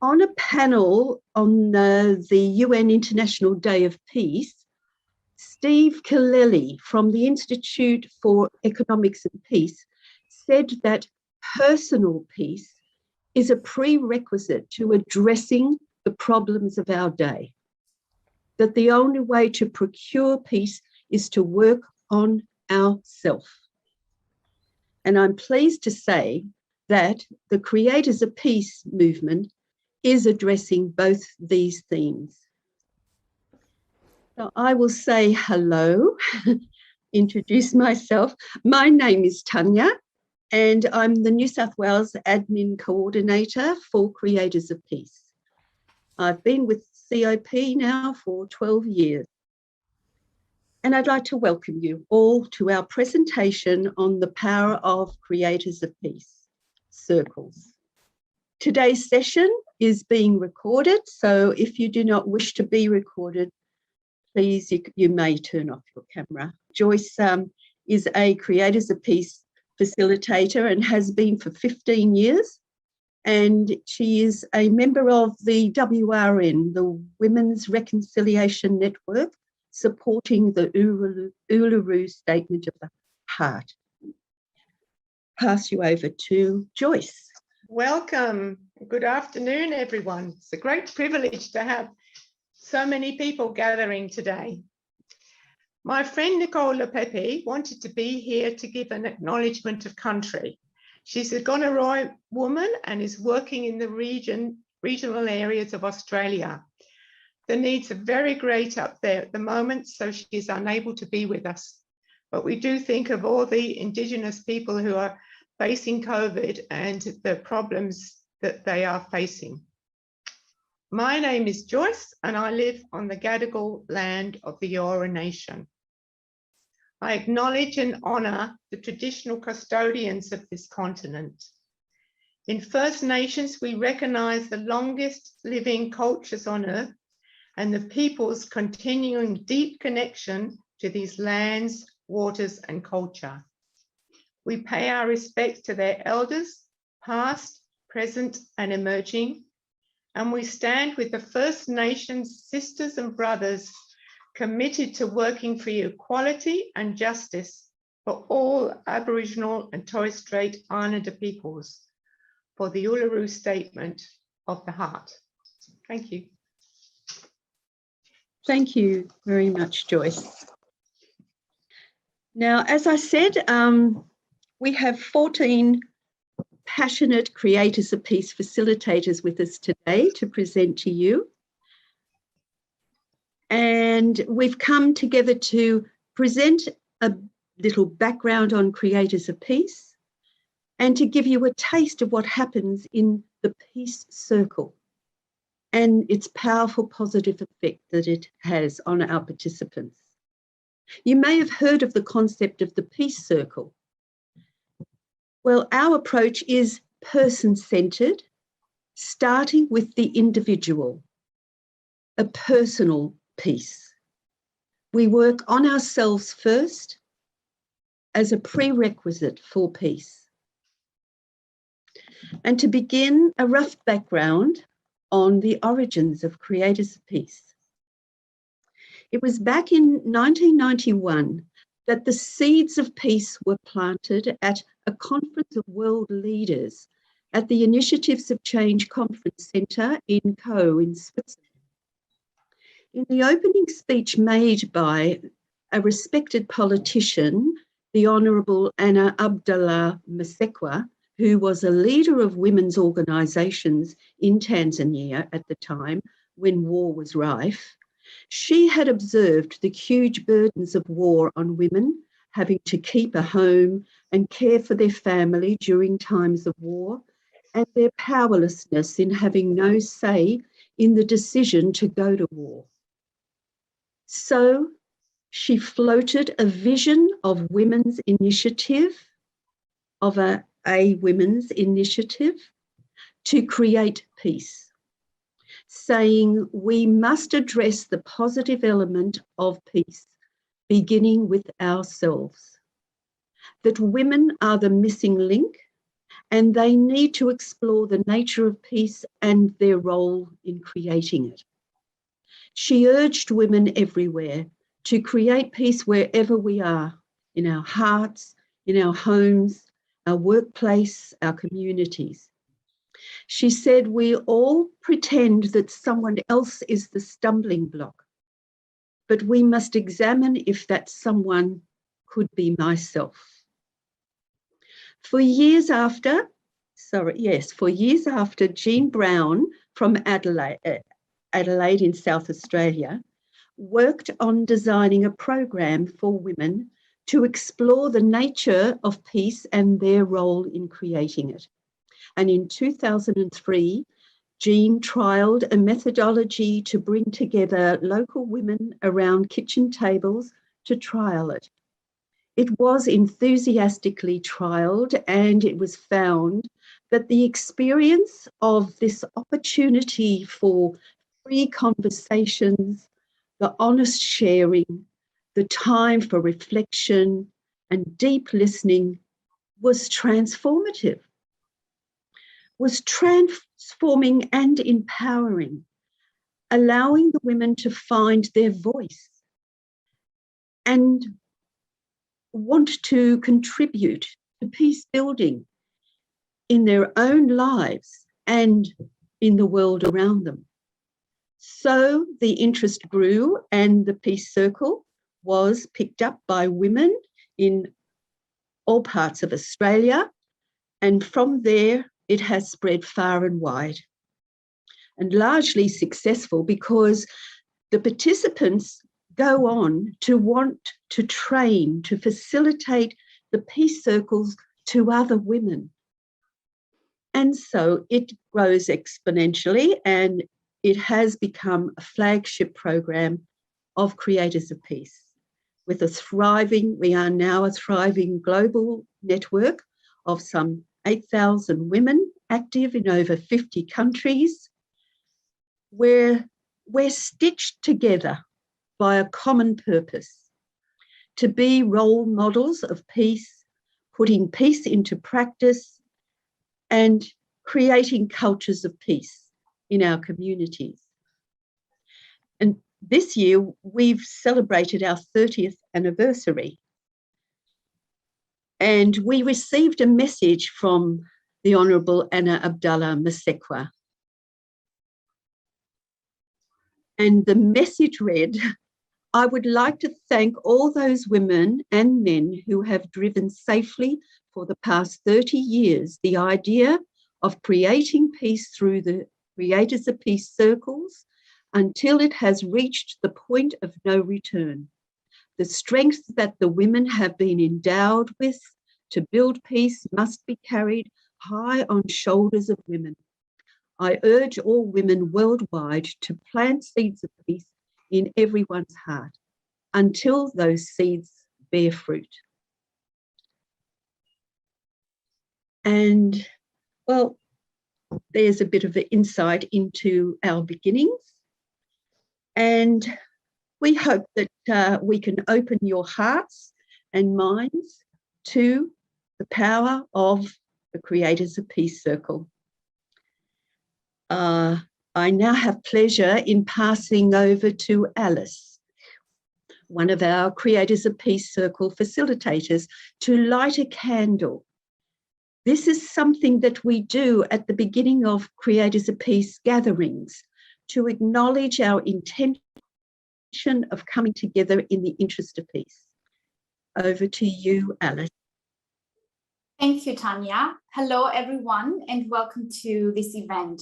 On a panel on the UN International Day of Peace, Steve Kaleli from the Institute for Economics and Peace said that personal peace is a prerequisite to addressing the problems of our day, that the only way to procure peace is to work on ourself. And I'm pleased to say that the Creators of Peace movement is addressing both these themes. So I will say hello, introduce myself. My name is Tanya, and I'm the New South Wales Admin Coordinator for Creators of Peace. I've been with COP now for 12 years. And I'd like to welcome you all to our presentation on the power of Creators of Peace circles. Today's session is being recorded, so if you do not wish to be recorded, please, you may turn off your camera. Joyce is a Creators of Peace facilitator and has been for 15 years. And she is a member of the WRN, the Women's Reconciliation Network, supporting the Uluru Statement of the Heart. Pass you over to Joyce. Welcome. Good afternoon, everyone. It's a great privilege to have so many people gathering today. My friend Nicole Lepepe wanted to be here to give an acknowledgement of country. She's a Gonaroy woman and is working in the regional areas of Australia. The needs are very great up there at the moment, so she is unable to be with us. But we do think of all the Indigenous people who are facing COVID and the problems that they are facing. My name is Joyce and I live on the Gadigal land of the Eora Nation. I acknowledge and honour the traditional custodians of this continent. In First Nations, we recognise the longest living cultures on earth and the people's continuing deep connection to these lands, waters and culture. We pay our respects to their elders, past, present and emerging, and we stand with the First Nations sisters and brothers committed to working for equality and justice for all Aboriginal and Torres Strait Islander peoples for the Uluru Statement of the Heart. Thank you. Thank you very much, Joyce. Now, as I said, we have 14 passionate Creators of Peace facilitators with us today to present to you. And we've come together to present a little background on Creators of Peace and to give you a taste of what happens in the Peace Circle and its powerful positive effect that it has on our participants. You may have heard of the concept of the Peace Circle. Well, our approach is person-centred, starting with the individual, a personal peace. We work on ourselves first as a prerequisite for peace. And to begin, a rough background on the origins of Creators of Peace. It was back in 1991 that the seeds of peace were planted at a conference of world leaders at the Initiatives of Change Conference Centre in Co in Switzerland. In the opening speech made by a respected politician, the Honourable Abdullah Masequa, who was a leader of women's organisations in Tanzania at the time when war was rife, she had observed the huge burdens of war on women, having to keep a home and care for their family during times of war, and their powerlessness in having no say in the decision to go to war. So she floated a vision of women's initiative, of a women's initiative to create peace, saying we must address the positive element of peace, beginning with ourselves, that women are the missing link and they need to explore the nature of peace and their role in creating it. She urged women everywhere to create peace wherever we are, in our hearts, in our homes, our workplace, our communities. She said, we all pretend that someone else is the stumbling block, but we must examine if that someone could be myself. For years after Jean Brown from Adelaide in South Australia worked on designing a program for women to explore the nature of peace and their role in creating it. And in 2003, Jean trialled a methodology to bring together local women around kitchen tables to trial it. It was enthusiastically trialled, and it was found that the experience of this opportunity for free conversations, the honest sharing, the time for reflection and deep listening was transformative, was transforming and empowering, allowing the women to find their voice and want to contribute to peace building in their own lives and in the world around them. So the interest grew, and the Peace Circle was picked up by women in all parts of Australia. And from there, it has spread far and wide, and largely successful because the participants go on to want to train, to facilitate the peace circles to other women. And so it grows exponentially, and it has become a flagship program of Creators of Peace. We are now a thriving global network of some 8,000 women active in over 50 countries, where we're stitched together by a common purpose: to be role models of peace, putting peace into practice, and creating cultures of peace in our communities. And this year, we've celebrated our 30th anniversary. And we received a message from the Honourable Abdullah Masequa. And the message read, I would like to thank all those women and men who have driven safely for the past 30 years the idea of creating peace through the Creators of Peace circles until it has reached the point of no return. The strength that the women have been endowed with to build peace must be carried high on shoulders of women. I urge all women worldwide to plant seeds of peace in everyone's heart until those seeds bear fruit. And, well, there's a bit of an insight into our beginnings. And we hope that we can open your hearts and minds to the power of the Creators of Peace Circle. I now have pleasure in passing over to Alice, one of our Creators of Peace Circle facilitators, to light a candle. This is something that we do at the beginning of Creators of Peace gatherings to acknowledge our intention of coming together in the interest of peace. Over to you, Alice. Thank you, Tanya. Hello, everyone, and welcome to this event.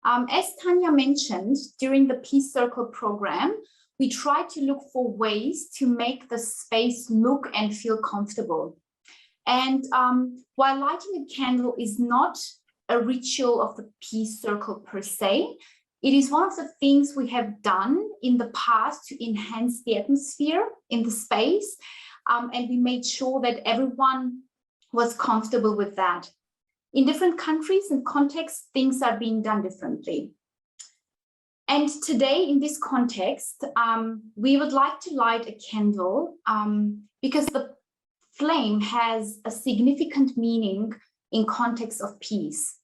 As Tanya mentioned, during the Peace Circle program, we try to look for ways to make the space look and feel comfortable. And while lighting a candle is not a ritual of the Peace Circle per se, it is one of the things we have done in the past to enhance the atmosphere in the space. And we made sure that everyone was comfortable with that. In different countries and contexts, things are being done differently. And today, in this context, we would like to light a candle because the flame has a significant meaning in context of peace.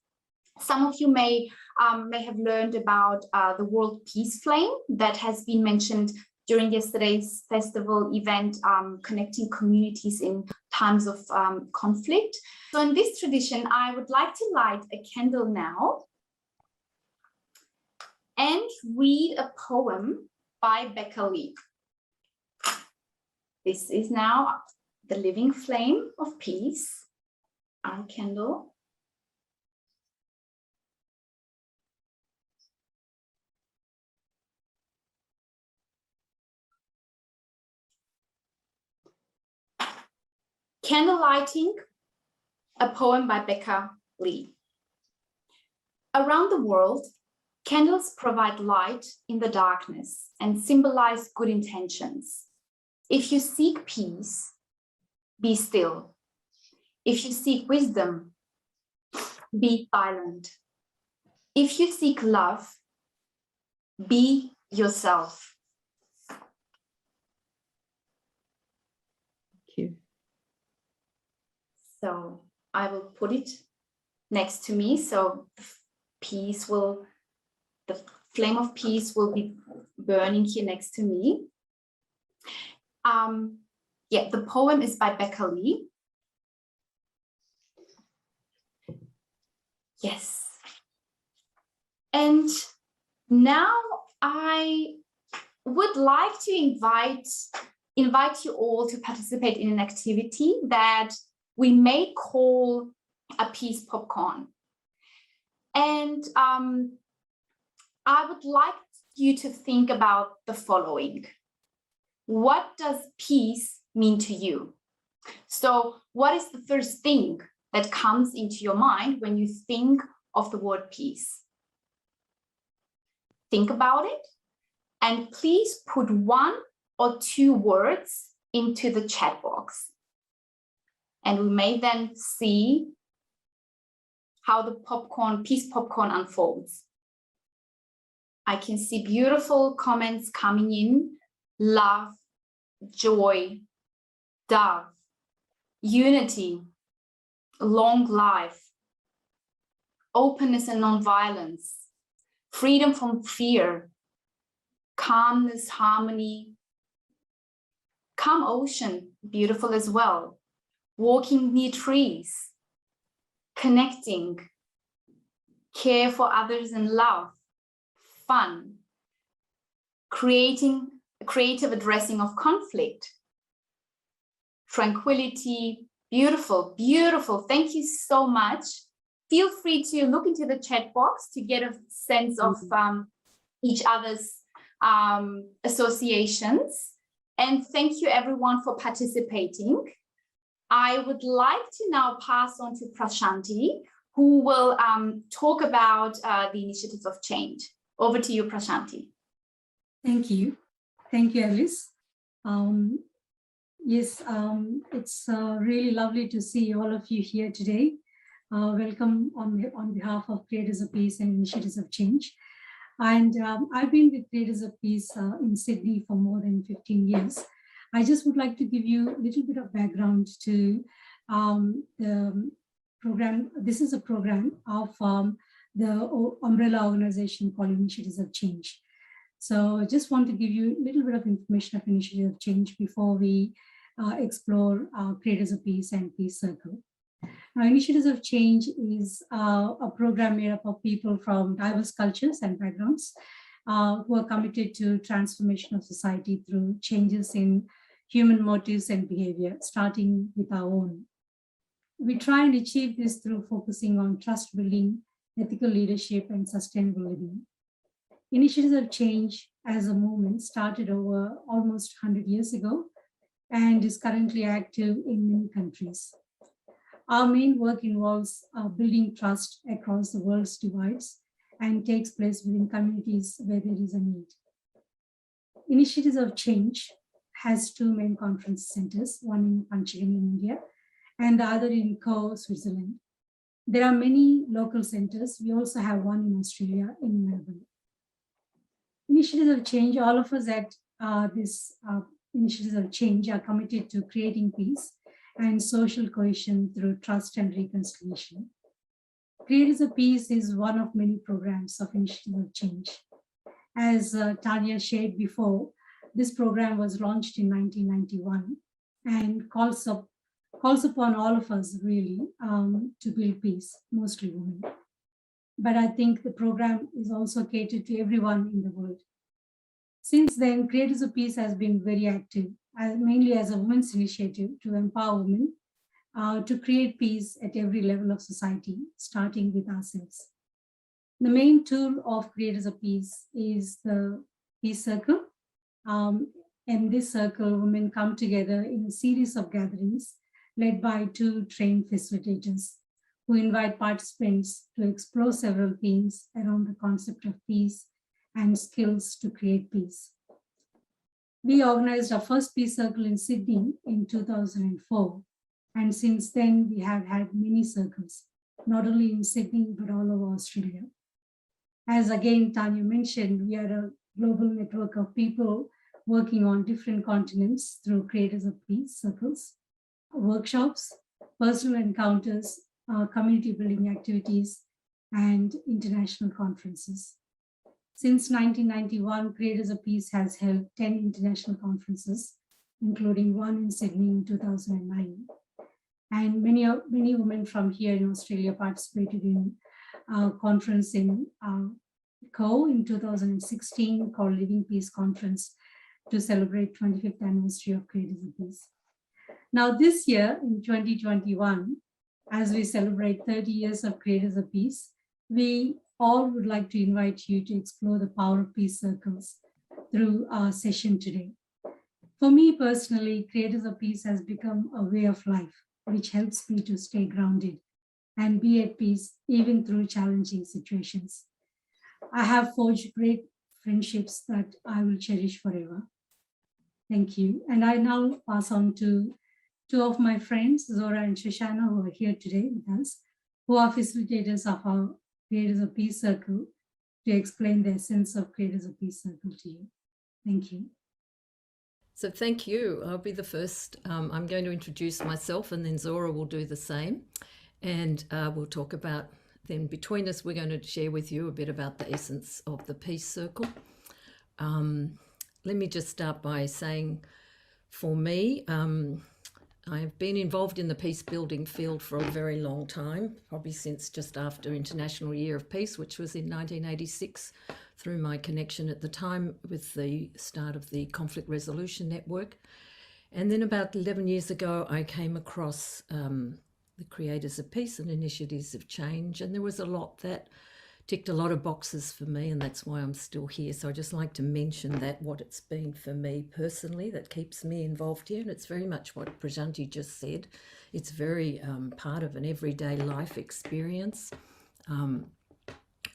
Some of you may have learned about the World Peace Flame that has been mentioned during yesterday's festival event, connecting communities in times of conflict. So in this tradition, I would like to light a candle now and read a poem by Becca Lee. This is now the living flame of peace, our candle. Candle lighting, a poem by Becca Lee. Around the world, candles provide light in the darkness and symbolize good intentions. If you seek peace, be still. If you seek wisdom, be silent. If you seek love, be yourself. So I will put it next to me. So the flame of peace will be burning here next to me. Yeah, the poem is by Becca Lee. Yes. And now I would like to invite you all to participate in an activity that we may call a peace popcorn. And I would like you to think about the following. What does peace mean to you? So what is the first thing that comes into your mind when you think of the word peace? Think about it, and please put 1 or 2 words into the chat box. And we may then see how the peace popcorn unfolds. I can see beautiful comments coming in. Love, joy, dove, unity, long life, openness and non-violence, freedom from fear, calmness, harmony, calm ocean, beautiful as well. Walking near trees, connecting, care for others and love, fun, creative addressing of conflict, tranquility, beautiful, beautiful. Thank you so much. Feel free to look into the chat box to get a sense of each other's associations. And thank you everyone for participating. I would like to now pass on to Prasanthi, who will talk about the initiatives of change. Over to you, Prasanthi. Thank you. Thank you, Alice. Yes, it's really lovely to see all of you here today. Welcome on behalf of Creators of Peace and Initiatives of Change. And I've been with Creators of Peace in Sydney for more than 15 years. I just would like to give you a little bit of background to the program. This is a program of the umbrella organization called Initiatives of Change. So I just want to give you a little bit of information of Initiatives of Change before we explore Creators of Peace and Peace Circle. Now, Initiatives of Change is a program made up of people from diverse cultures and backgrounds who are committed to transformation of society through changes in human motives and behavior, starting with our own. We try and achieve this through focusing on trust building, ethical leadership, and sustainable living. Initiatives of Change as a movement started over almost 100 years ago and is currently active in many countries. Our main work involves building trust across the world's divides and takes place within communities where there is a need. Initiatives of Change has 2 main conference centers, one in Panchgani, India, and the other in Co, Switzerland. There are many local centers. We also have one in Australia, in Melbourne. Initiatives of Change, all of us at this Initiatives of Change are committed to creating peace and social cohesion through trust and reconciliation. Creators of Peace is one of many programs of Initiative of Change. As Tanya shared before, this program was launched in 1991 and calls upon all of us really to build peace, mostly women. But I think the program is also catered to everyone in the world. Since then, Creators of Peace has been very active, mainly as a women's initiative to empower women to create peace at every level of society, starting with ourselves. The main tool of Creators of Peace is the Peace Circle. In this circle, women come together in a series of gatherings led by 2 trained facilitators who invite participants to explore several themes around the concept of peace and skills to create peace. We organized our first Peace Circle in Sydney in 2004. And since then, we have had many circles, not only in Sydney, but all over Australia. As again, Tanya mentioned, we are a global network of people working on different continents through Creators of Peace circles, workshops, personal encounters, community building activities, and international conferences. Since 1991, Creators of Peace has held 10 international conferences, including one in Sydney in 2009. And many women from here in Australia participated in a conference in Co in 2016 called Living Peace Conference to celebrate 25th anniversary of Creators of Peace. Now this year in 2021, as we celebrate 30 years of Creators of Peace, we all would like to invite you to explore the power of peace circles through our session today. For me personally, Creators of Peace has become a way of life, which helps me to stay grounded and be at peace even through challenging situations. I have forged great friendships that I will cherish forever. Thank you. And I now pass on to 2 of my friends, Zohra and Shoshana, who are here today with us, who are facilitators of our Creators of Peace Circle, to explain the essence of Creators of Peace Circle to you. Thank you. So thank you. I'll be the first. I'm going to introduce myself, and then Zohra will do the same. And we'll talk about, then between us, we're going to share with you a bit about the essence of the Peace Circle. Let me just start by saying, for me, I've been involved in the peace building field for a very long time, probably since just after International Year of Peace, which was in 1986, through my connection at the time with the start of the Conflict Resolution Network. And then about 11 years ago, I came across the Creators of Peace and Initiatives of Change, and there was a lot that ticked a lot of boxes for me, and that's why I'm still here. So I just like to mention that, what it's been for me personally that keeps me involved here, and it's very much what Prasanthi just said. It's very part of an everyday life experience.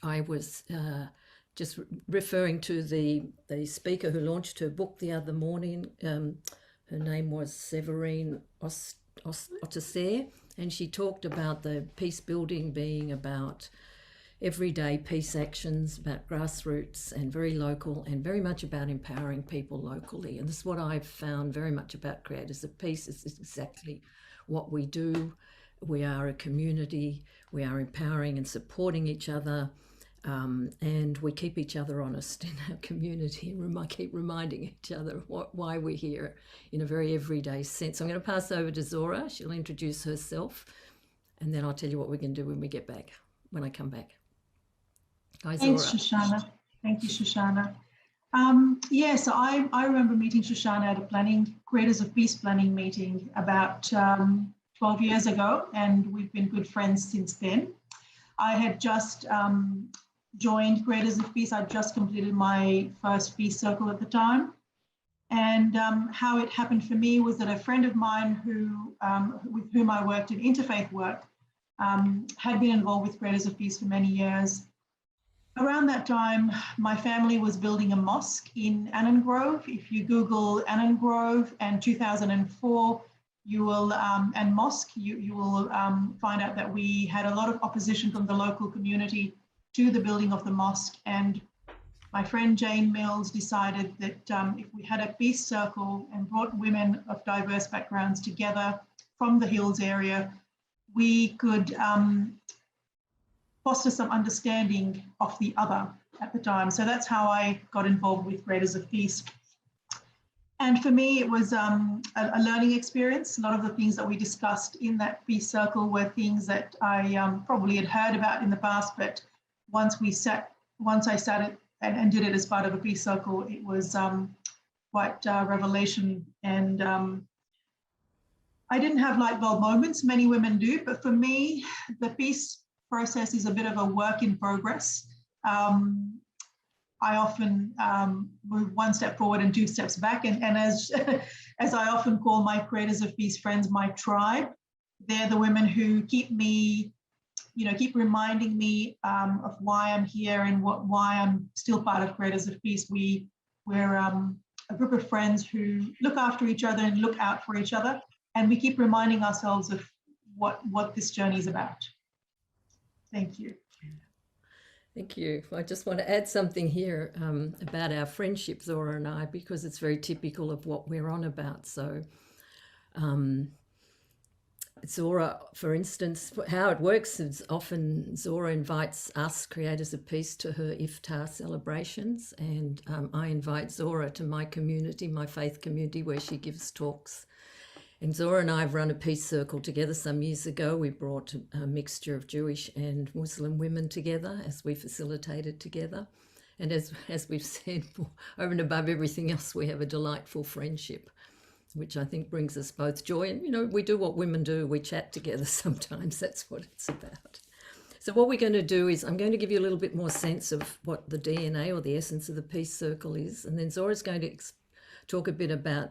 I was just referring to the speaker who launched her book the other morning. Her name was Severine Ottaser, and she talked about the peace building being about everyday peace actions, about grassroots and very local, and very much about empowering people locally. And this is what I've found very much about Creators of Peace. It's exactly what we do. We are a community. We are empowering and supporting each other. And we keep each other honest in our community. I keep reminding each other why we're here in a very everyday sense. I'm going to pass over to Zohra. She'll introduce herself, and then I'll tell you what we're going to do when I come back. Hi, Thanks, Zohra. Shoshana. Thank you, Shoshana. So I remember meeting Shoshana at a Creators of Peace planning meeting about 12 years ago, and we've been good friends since then. I had just joined Creators of Peace. I'd just completed my first Peace Circle at the time. And how it happened for me was that a friend of mine with whom I worked in interfaith work had been involved with Creators of Peace for many years. Around that time, my family was building a mosque in Annan Grove. If you Google Annan Grove and 2004, you will and mosque, you will find out that we had a lot of opposition from the local community to the building of the mosque. And my friend Jane Mills decided that if we had a peace circle and brought women of diverse backgrounds together from the Hills area, we could foster some understanding of the other at the time. So that's how I got involved with Creators of Peace. And for me, it was a learning experience. A lot of the things that we discussed in that peace circle were things that I probably had heard about in the past, but once I sat and did it as part of a peace circle, it was quite revelation. And I didn't have light bulb moments. Many women do, but for me, the peace process is a bit of a work in progress. I often move one step forward and two steps back. And as I often call my Creators of Peace friends, my tribe, they're the women who keep me, keep reminding me of why I'm here and why I'm still part of Creators of Peace. We're a group of friends who look after each other and look out for each other. And we keep reminding ourselves of what this journey is about. Thank you. Thank you. I just want to add something here about our friendship, Zohra and I, because it's very typical of what we're on about. So Zohra, for instance, how it works is often Zohra invites us, Creators of Peace, to her iftar celebrations, and I invite Zohra to my community, my faith community, where she gives talks. And Zohra and I have run a peace circle together some years ago. We brought a mixture of Jewish and Muslim women together as we facilitated together. And as we've said, over and above everything else, we have a delightful friendship, which I think brings us both joy. And, we do what women do. We chat together sometimes. That's what it's about. So what we're going to do is I'm going to give you a little bit more sense of what the DNA or the essence of the peace circle is. And then Zohra's going to talk a bit about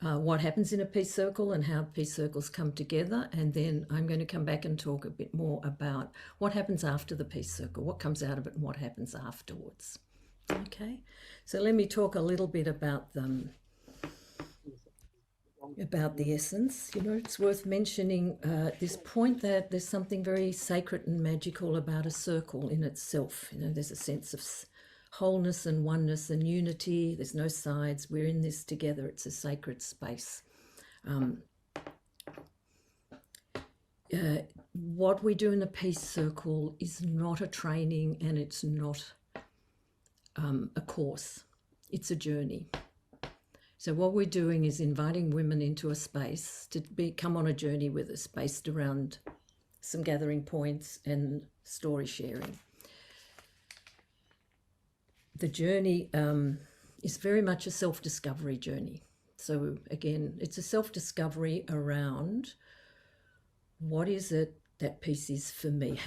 what happens in a peace circle and how peace circles come together. And then I'm going to come back and talk a bit more about what happens after the peace circle, what comes out of it and what happens afterwards. Okay, so let me talk a little bit about them, about the essence. It's worth mentioning this point that there's something very sacred and magical about a circle in itself. There's a sense of wholeness and oneness and unity. There's no sides. We're in this together. It's a sacred space. What we do in a peace circle is not a training, and it's not a course. It's a journey. So what we're doing is inviting women into a space to come on a journey with us based around some gathering points and story sharing. The journey is very much a self-discovery journey. So again, it's a self-discovery around what is it that peace is for me?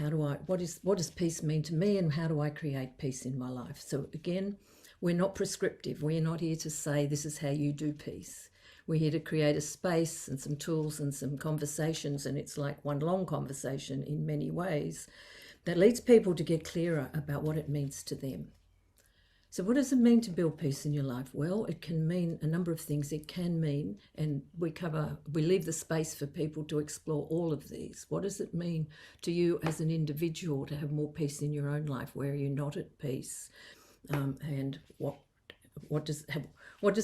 What does peace mean to me, and how do I create peace in my life? So again, we're not prescriptive. We're not here to say this is how you do peace. We're here to create a space and some tools and some conversations, and it's like one long conversation in many ways that leads people to get clearer about what it means to them. So what does it mean to build peace in your life? Well, it can mean a number of things. It can mean, and we leave the space for people to explore all of these. What does it mean to you as an individual to have more peace in your own life? Where are you not at peace? And what does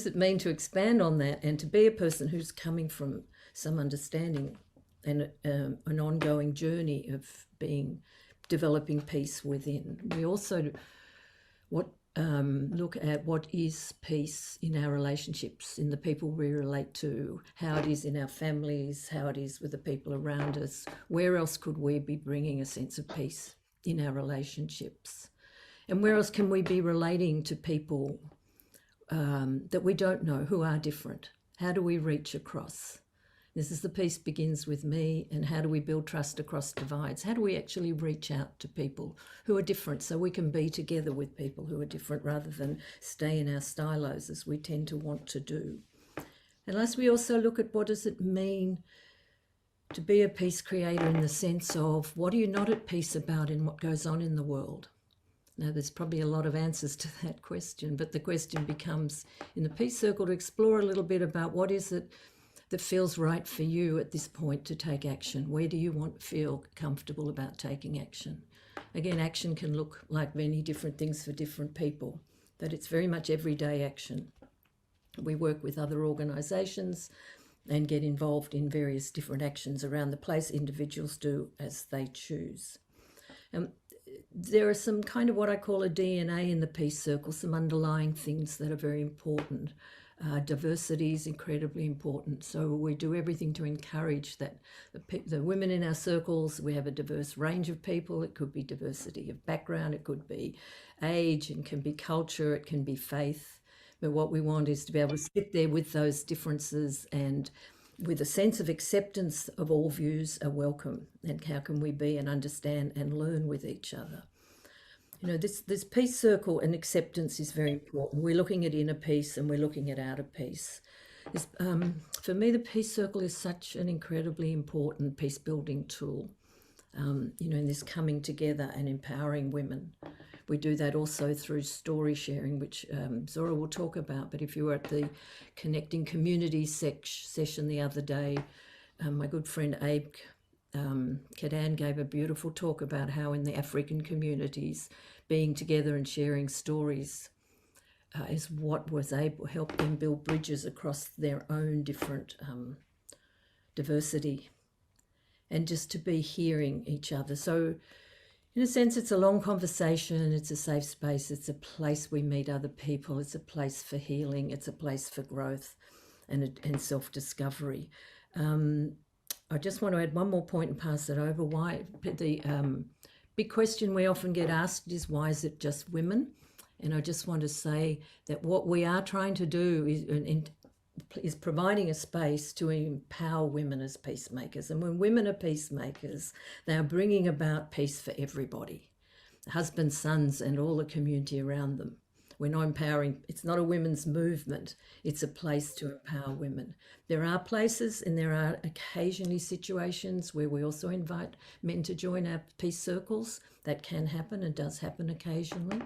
it mean to expand on that and to be a person who's coming from some understanding and an ongoing journey of developing peace within? We also look at what is peace in our relationships, in the people we relate to, how it is in our families, how it is with the people around us. Where else could we be bringing a sense of peace in our relationships? And where else can we be relating to people that we don't know, who are different? How do we reach across? This is the peace begins with me, and how do we build trust across divides? How do we actually reach out to people who are different so we can be together with people who are different rather than stay in our silos as we tend to want to do? And last, we also look at what does it mean to be a peace creator in the sense of what are you not at peace about in what goes on in the world? Now, there's probably a lot of answers to that question, but the question becomes in the peace circle to explore a little bit about what is it that feels right for you at this point to take action. Where do you want to feel comfortable about taking action? Again, action can look like many different things for different people, but it's very much everyday action. We work with other organisations and get involved in various different actions around the place. Individuals do as they choose. There are some kind of what I call a DNA in the Peace Circle, some underlying things that are very important. Diversity is incredibly important. So we do everything to encourage that the women in our circles, we have a diverse range of people. It could be diversity of background, it could be age, it can be culture, it can be faith. But what we want is to be able to sit there with those differences and with a sense of acceptance of all views are welcome, and how can we be and understand and learn with each other. You know, this peace circle and acceptance is very important. We're looking at inner peace and we're looking at outer peace. For me, the peace circle is such an incredibly important peace building tool, you know, in this coming together and empowering women. We do that also through story sharing, which Zohra will talk about. But if you were at the Connecting Communities session the other day, my good friend Abe Kadan gave a beautiful talk about how in the African communities, being together and sharing stories is what was able to help them build bridges across their own different diversity, and just to be hearing each other. So in a sense, it's a long conversation, it's a safe space, it's a place we meet other people, it's a place for healing, it's a place for growth and self-discovery. I just want to add one more point and pass it over. Why the big question we often get asked is, why is it just women? And I just want to say that what we are trying to do is providing a space to empower women as peacemakers. And when women are peacemakers, they are bringing about peace for everybody, husbands, sons, and all the community around them. We're not empowering, it's not a women's movement, it's a place to empower women. There are places and there are occasionally situations where we also invite men to join our peace circles. That can happen and does happen occasionally.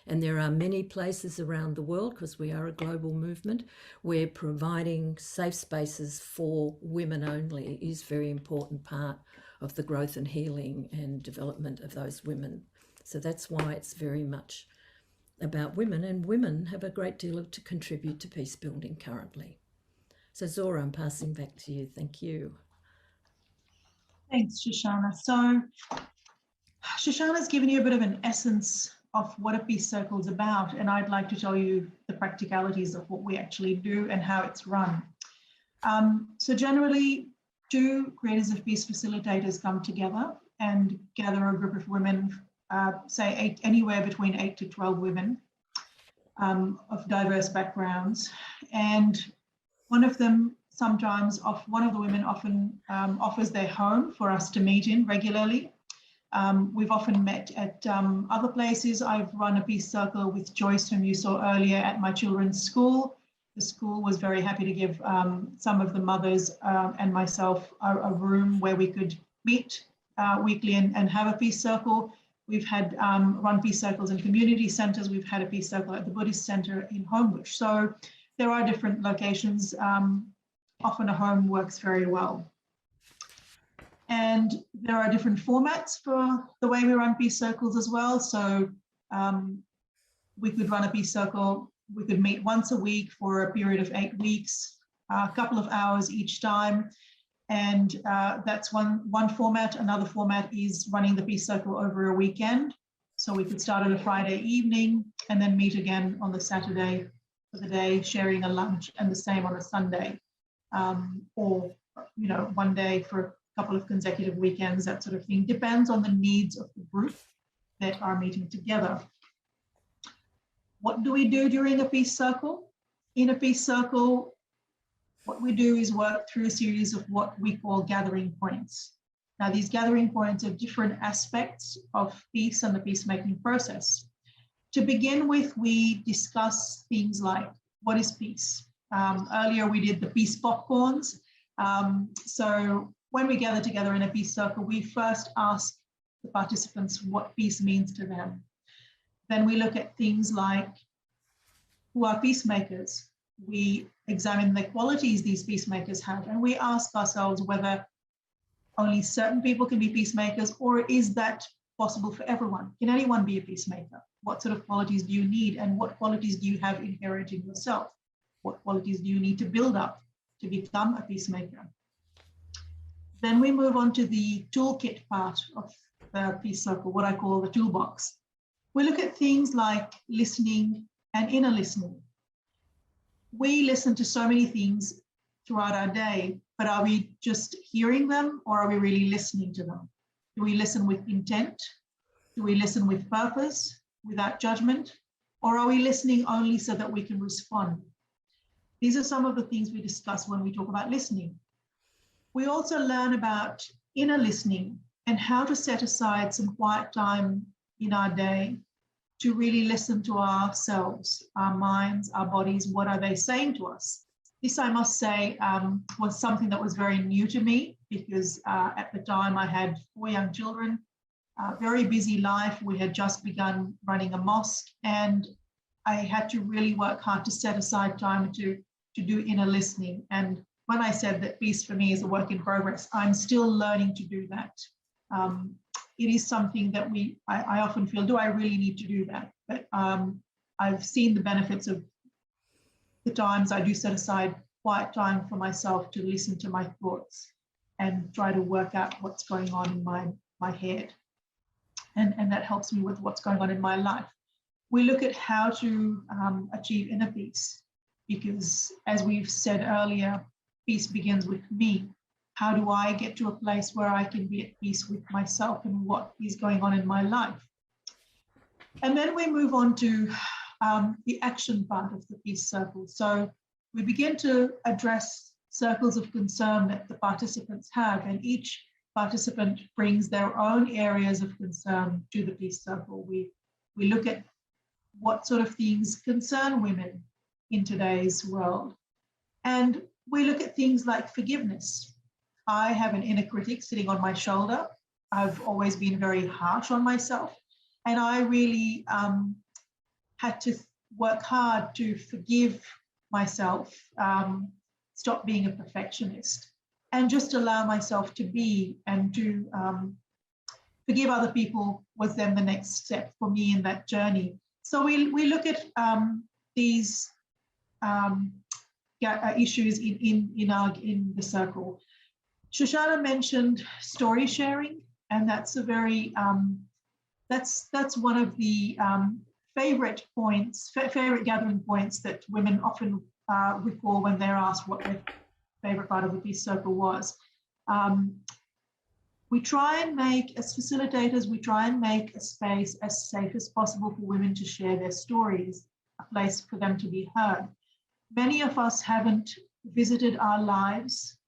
And there are many places around the world, because we are a global movement, where providing safe spaces for women only is a very important part of the growth and healing and development of those women. So that's why it's very much about women, and women have a great deal to contribute to peace building currently. So Zohra, I'm passing back to you. Thank you. Thanks, Shoshana. So Shoshana's given you a bit of an essence of what a peace circle is about, and I'd like to tell you the practicalities of what we actually do and how it's run. So generally, 2 creators of peace facilitators come together and gather a group of women, say anywhere between 8 to 12 women of diverse backgrounds, and one of the women often offers their home for us to meet in regularly. We've often met at other places. I've run a peace circle with Joyce, whom you saw earlier, at my children's school. The school was very happy to give some of the mothers and myself a room where we could meet weekly and have a peace circle. We've had run peace circles in community centres. We've had a peace circle at the Buddhist Centre in Homebush. So there are different locations. Often a home works very well. And there are different formats for the way we run peace circles as well. So we could run a peace circle, we could meet once a week for a period of 8 weeks, a couple of hours each time. And that's one format. Another format is running the peace circle over a weekend. So we could start on a Friday evening and then meet again on the Saturday for the day, sharing a lunch, and the same on a Sunday. Or, you know, one day for a couple of consecutive weekends, that sort of thing. Depends on the needs of the group that are meeting together. What do we do during a peace circle? In a peace circle, what we do is work through a series of what we call gathering points. Now, these gathering points are different aspects of peace and the peacemaking process. To begin with, we discuss things like, what is peace? Earlier, we did the peace popcorns. So when we gather together in a peace circle, we first ask the participants what peace means to them. Then we look at things like, who are peacemakers? We examine the qualities these peacemakers have, and we ask ourselves whether only certain people can be peacemakers, or is that possible for everyone? Can anyone be a peacemaker? What sort of qualities do you need, and what qualities do you have inherent in yourself? What qualities do you need to build up to become a peacemaker. Then we move on to the toolkit part of the Peace Circle, what I call the toolbox. We look at things like listening and inner listening. We listen to so many things throughout our day, but are we just hearing them or are we really listening to them? Do we listen with intent? Do we listen with purpose, without judgment? Or are we listening only so that we can respond? These are some of the things we discuss when we talk about listening. We also learn about inner listening and how to set aside some quiet time in our day to really listen to ourselves, our minds, our bodies. What are they saying to us? This, I must say, was something that was very new to me because at the time I had 4 young children, very busy life. We had just begun running a mosque and I had to really work hard to set aside time to do inner listening. And when I said that peace for me is a work in progress, I'm still learning to do that. It is something that I often feel, do I really need to do that? But I've seen the benefits of the times I do set aside quiet time for myself to listen to my thoughts and try to work out what's going on in my head. And that helps me with what's going on in my life. We look at how to achieve inner peace because, as we've said earlier, peace begins with me. How do I get to a place where I can be at peace with myself and what is going on in my life? And then we move on to the action part of the peace circle. So we begin to address circles of concern that the participants have, and each participant brings their own areas of concern to the peace circle. We look at what sort of things concern women in today's world. And we look at things like forgiveness. I have an inner critic sitting on my shoulder. I've always been very harsh on myself. And I really had to work hard to forgive myself, stop being a perfectionist, and just allow myself to be, and to forgive other people was then the next step for me in that journey. So we look at these issues in the circle. Shoshana mentioned story sharing, and that's a very that's one of the favorite gathering points that women often recall when they're asked what their favorite part of the peace circle was. We try and make, as facilitators, we try and make a space as safe as possible for women to share their stories, a place for them to be heard. Many of us haven't visited our lives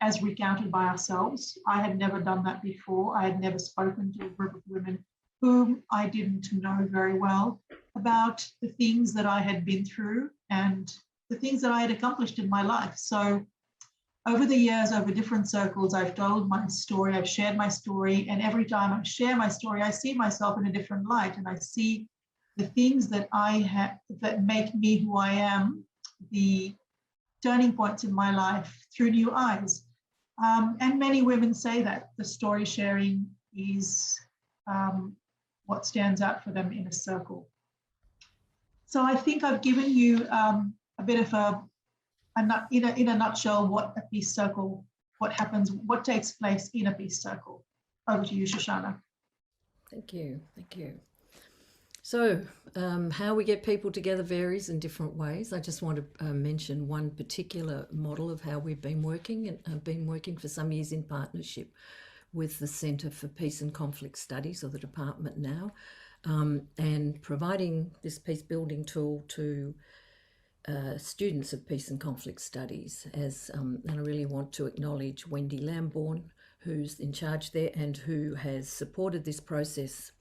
as recounted by ourselves. I had never done that before. I had never spoken to a group of women whom I didn't know very well about the things that I had been through and the things that I had accomplished in my life. So over the years, over different circles, I've told my story, I've shared my story, and every time I share my story, I see myself in a different light, and I see the things that I have that make me who I am, the turning points in my life through new eyes. And many women say that the story sharing is what stands out for them in a circle. So I think I've given you a bit of in a nutshell, what a peace circle, what happens, what takes place in a peace circle. Over to you, Shoshana. Thank you. So how we get people together varies in different ways. I just want to mention one particular model of how we've been working, and I've been working for some years in partnership with the Centre for Peace and Conflict Studies, or the department now, and providing this peace building tool to students of Peace and Conflict Studies. And I really want to acknowledge Wendy Lambourne, who's in charge there and who has supported this process,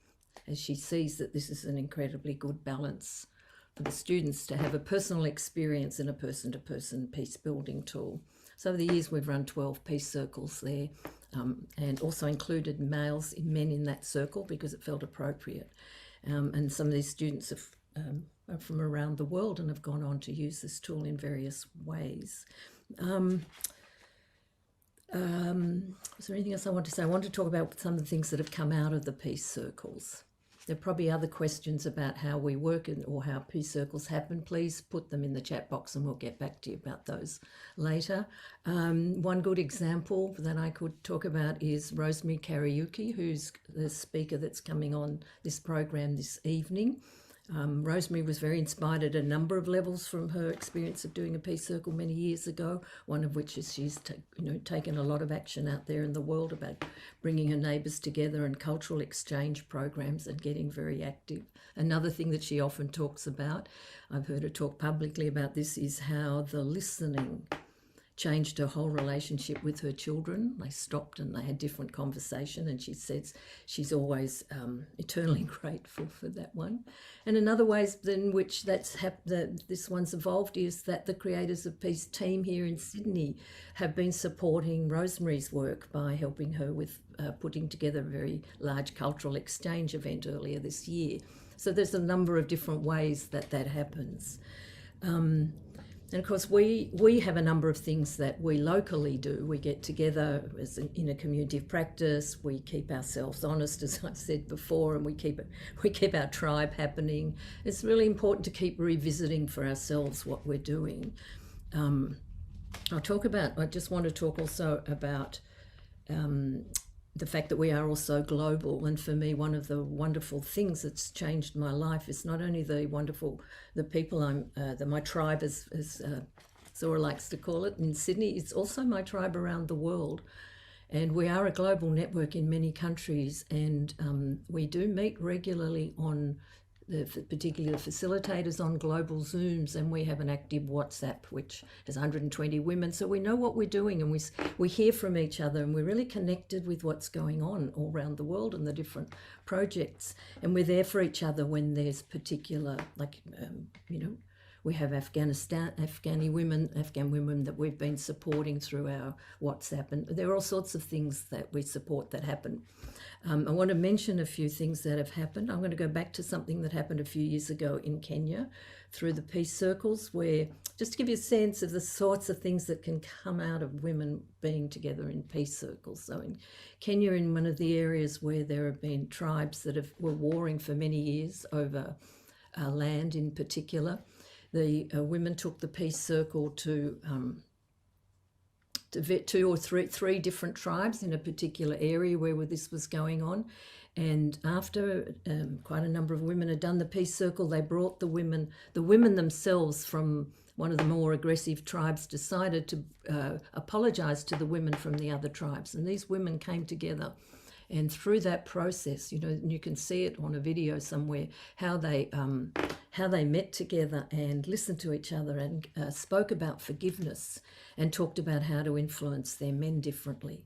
as she sees that this is an incredibly good balance for the students to have a personal experience in a person-to-person peace building tool. So over the years we've run 12 peace circles there, and also included men in that circle because it felt appropriate. And some of these students are from around the world and have gone on to use this tool in various ways. Is there anything else I want to say? I want to talk about some of the things that have come out of the peace circles. there are probably other questions about how we work or how peace circles happen. Please put them in the chat box and we'll get back to you about those later. One good example that I could talk about is Rosemary Kariuki, who's the speaker that's coming on this program this evening. Rosemary was very inspired at a number of levels from her experience of doing a peace circle many years ago, one of which is she's taken a lot of action out there in the world about bringing her neighbours together and cultural exchange programs and getting very active. Another thing that she often talks about, I've heard her talk publicly about this, is how the listening changed her whole relationship with her children. They stopped and they had different conversation, and she says she's always eternally grateful for that one. And another ways in which this one's evolved is that the Creators of Peace team here in Sydney have been supporting Rosemary's work by helping her with putting together a very large cultural exchange event earlier this year. So there's a number of different ways that happens. And of course, we have a number of things that we locally do. We get together in a community of practice. We keep ourselves honest, as I've said before, and we keep our tribe happening. It's really important to keep revisiting for ourselves what we're doing. I just want to talk also about the fact that we are also global. And for me, one of the wonderful things that's changed my life is not only the people that my tribe, as Zohra likes to call it, in Sydney, it's also my tribe around the world. And we are a global network in many countries, and we do meet regularly on particularly the facilitators on global Zooms, and we have an active WhatsApp which has 120 women, so we know what we're doing, and we hear from each other, and we're really connected with what's going on all around the world and the different projects, and we're there for each other when there's particular, we have Afghan women that we've been supporting through our WhatsApp, and there are all sorts of things that we support that happen. I want to mention a few things that have happened. I'm going to go back to something that happened a few years ago in Kenya through the peace circles, where, just to give you a sense of the sorts of things that can come out of women being together in peace circles. So in Kenya, in one of the areas where there have been tribes that were warring for many years over land in particular, the women took the peace circle to vet three different tribes in a particular area where this was going on. And after quite a number of women had done the peace circle, they brought the women themselves from one of the more aggressive tribes decided to apologise to the women from the other tribes. And these women came together. And through that process, you can see it on a video somewhere, how they met together and listened to each other and spoke about forgiveness and talked about how to influence their men differently.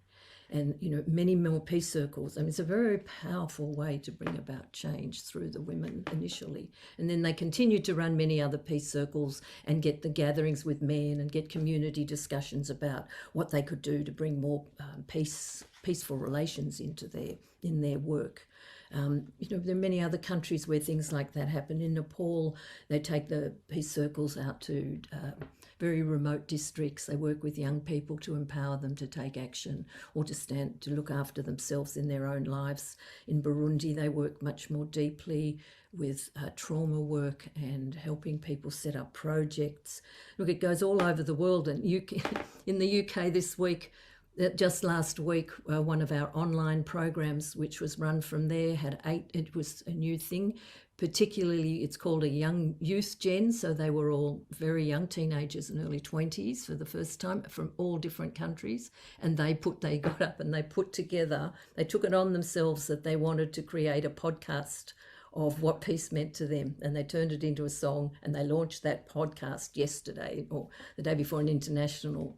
And, many more peace circles. I mean, it's a very powerful way to bring about change through the women initially. And then they continued to run many other peace circles and get the gatherings with men and get community discussions about what they could do to bring more peaceful relations in their work. There are many other countries where things like that happen. In Nepal, they take the peace circles out to very remote districts. They work with young people to empower them to take action or to look after themselves in their own lives. In Burundi, they work much more deeply with trauma work and helping people set up projects. Look, it goes all over the world. And in the UK this week, just last week, one of our online programs, which was run from there, it was a new thing. Particularly, it's called a young youth gen, so they were all very young teenagers and early 20s for the first time from all different countries, and they got up and they put together, they took it on themselves that they wanted to create a podcast of what peace meant to them, and they turned it into a song, and they launched that podcast yesterday or the day before an international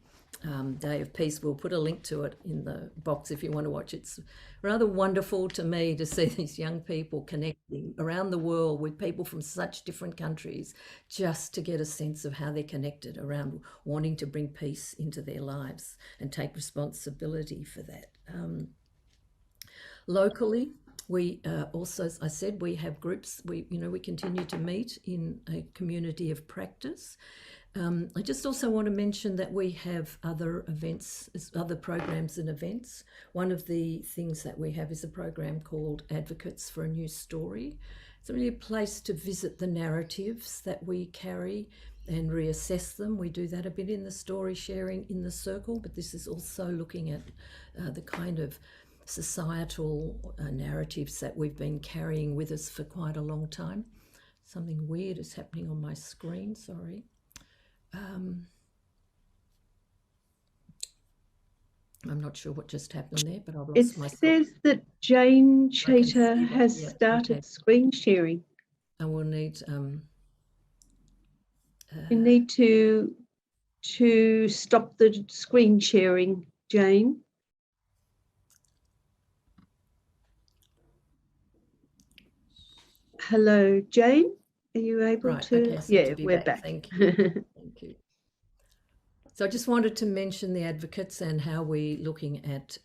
Day of Peace. We'll put a link to it in the box if you want to watch it. It's rather wonderful to me to see these young people connecting around the world with people from such different countries, just to get a sense of how they're connected around wanting to bring peace into their lives and take responsibility for that. Locally, we also, as I said, we have groups. We continue to meet in a community of practice. I just also want to mention that we have other events, other programs and events. One of the things that we have is a program called Advocates for a New Story. It's really a place to visit the narratives that we carry and reassess them. We do that a bit in the story sharing in the circle, but this is also looking at the kind of societal narratives that we've been carrying with us for quite a long time. Something weird is happening on my screen, sorry. I'm not sure what just happened there, but I've lost myself. It says that Jane Chater has started screen sharing. I will need you need to stop the screen sharing, Jane. Hello, Jane. Are you able to? Okay, so yeah, to be we're back. back. Thank you. Thank you. So I just wanted to mention the advocates and how we're looking at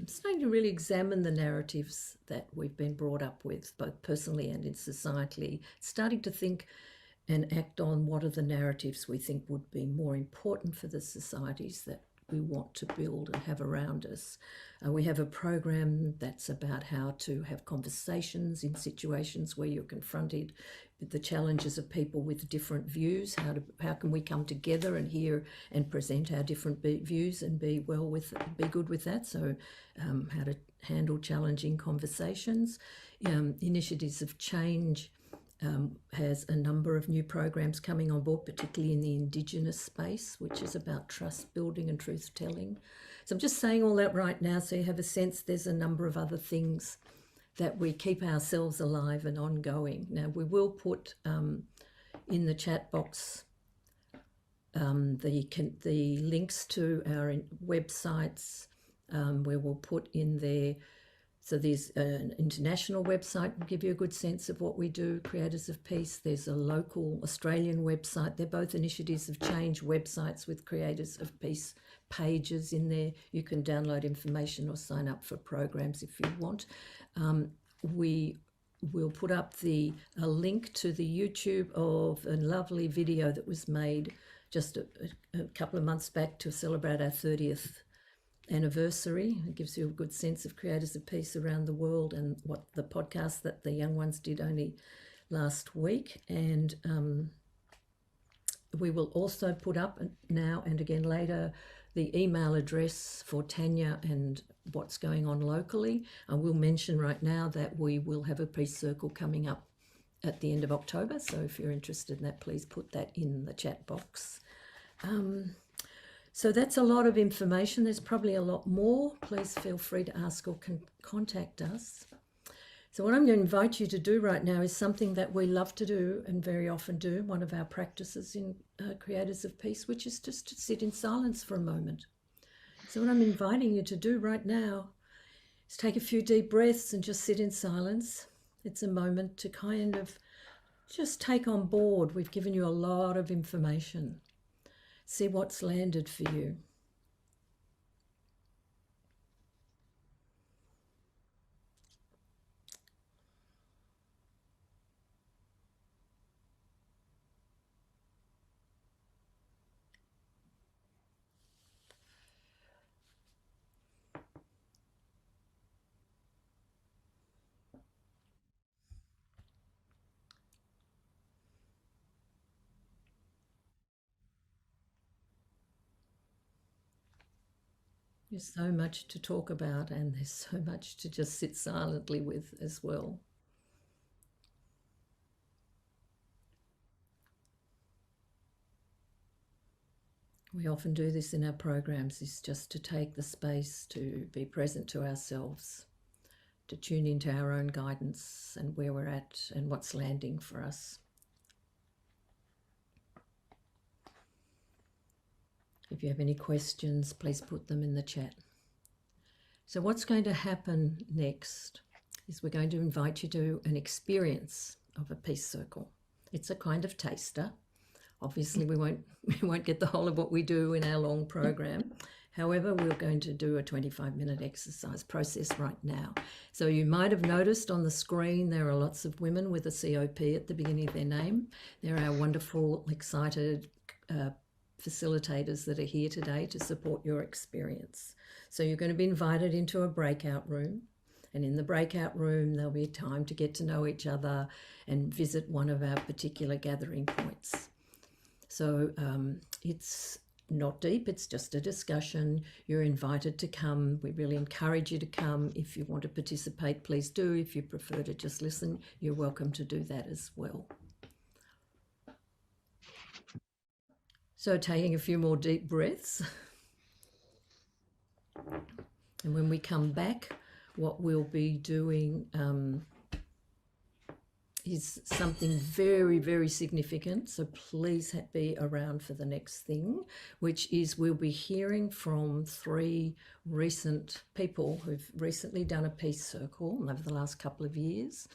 starting to really examine the narratives that we've been brought up with, both personally and in society, starting to think and act on what are the narratives we think would be more important for the societies that we want to build and have around us. We have a program that's about how to have conversations in situations where you're confronted with the challenges of people with different views. How can we come together and hear and present our different views and be good with that? So how to handle challenging conversations. Initiatives of Change has a number of new programs coming on board, particularly in the Indigenous space, which is about trust building and truth telling. So I'm just saying all that right now so you have a sense there's a number of other things that we keep ourselves alive and ongoing. Now, we will put in the chat box the links to our websites, where we'll put in there. So there's an international website, will give you a good sense of what we do, Creators of Peace. There's a local Australian website. They're both Initiatives of Change websites with Creators of Peace pages in there. You can download information or sign up for programs if you want. We will put up a link to the YouTube of a lovely video that was made just a couple of months back to celebrate our 30th anniversary. It gives you a good sense of Creators of Peace around the world and what the podcast that the young ones did only last week. And we will also put up now and again later the email address for Tanya and what's going on locally. I will mention right now that we will have a Peace Circle coming up at the end of October. So if you're interested in that, please put that in the chat box. So that's a lot of information. There's probably a lot more. Please feel free to ask or contact us. So what I'm going to invite you to do right now is something that we love to do and very often do, one of our practices in Creators of Peace, which is just to sit in silence for a moment. So what I'm inviting you to do right now is take a few deep breaths and just sit in silence. It's a moment to kind of just take on board. We've given you a lot of information. See what's landed for you. There's so much to talk about and there's so much to just sit silently with as well. We often do this in our programs, is just to take the space to be present to ourselves, to tune into our own guidance and where we're at and what's landing for us. If you have any questions, please put them in the chat. So what's going to happen next is we're going to invite you to an experience of a Peace Circle. It's a kind of taster. Obviously, we won't get the whole of what we do in our long program. However, we're going to do a 25-minute exercise process right now. So you might have noticed on the screen there are lots of women with a COP at the beginning of their name. They're our wonderful, excited facilitators that are here today to support your experience. So you're going to be invited into a breakout room, and in the breakout room there'll be time to get to know each other and visit one of our particular gathering points. So it's not deep, it's just a discussion. You're invited to come. We really encourage you to come. If you want to participate, please do. If you prefer to just listen, you're welcome to do that as well. So taking a few more deep breaths. And when we come back, what we'll be doing is something very, very significant. So please be around for the next thing, which is we'll be hearing from 3 recent people who've recently done a peace circle over the last couple of years,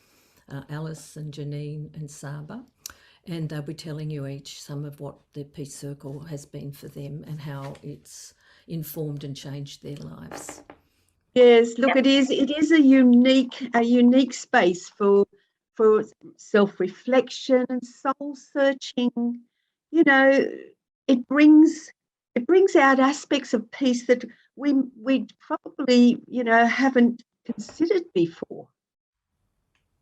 Alice and Janine and Sahba. And they'll be telling you each some of what the peace circle has been for them and how it's informed and changed their lives. Yes, look, it is a unique space for self-reflection and soul searching. You know, it brings out aspects of peace that we probably, you know, haven't considered before.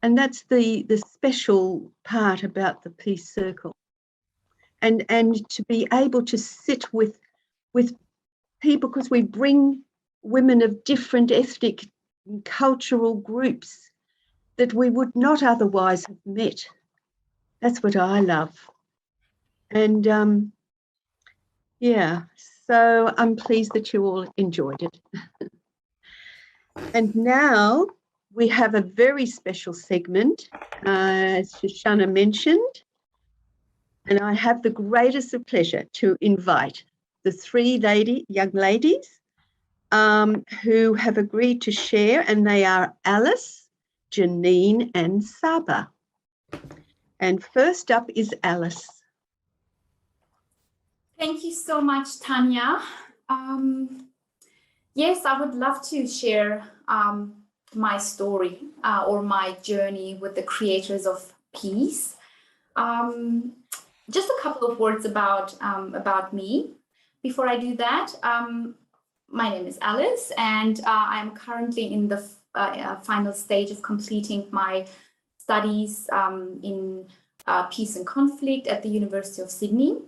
And that's the special part about the peace circle. And to be able to sit with people, because we bring women of different ethnic and cultural groups that we would not otherwise have met. That's what I love. And yeah, so I'm pleased that you all enjoyed it. And now we have a very special segment, as Shoshana mentioned, and I have the greatest of pleasure to invite the 3 young ladies who have agreed to share, and they are Alice, Janine and Sahba. And first up is Alice. Thank you so much, Tanya. Yes, I would love to share my story or my journey with the creators of peace. Just a couple of words about me. Before I do that, my name is Alice, and I'm currently in the final stage of completing my studies in peace and conflict at the University of Sydney.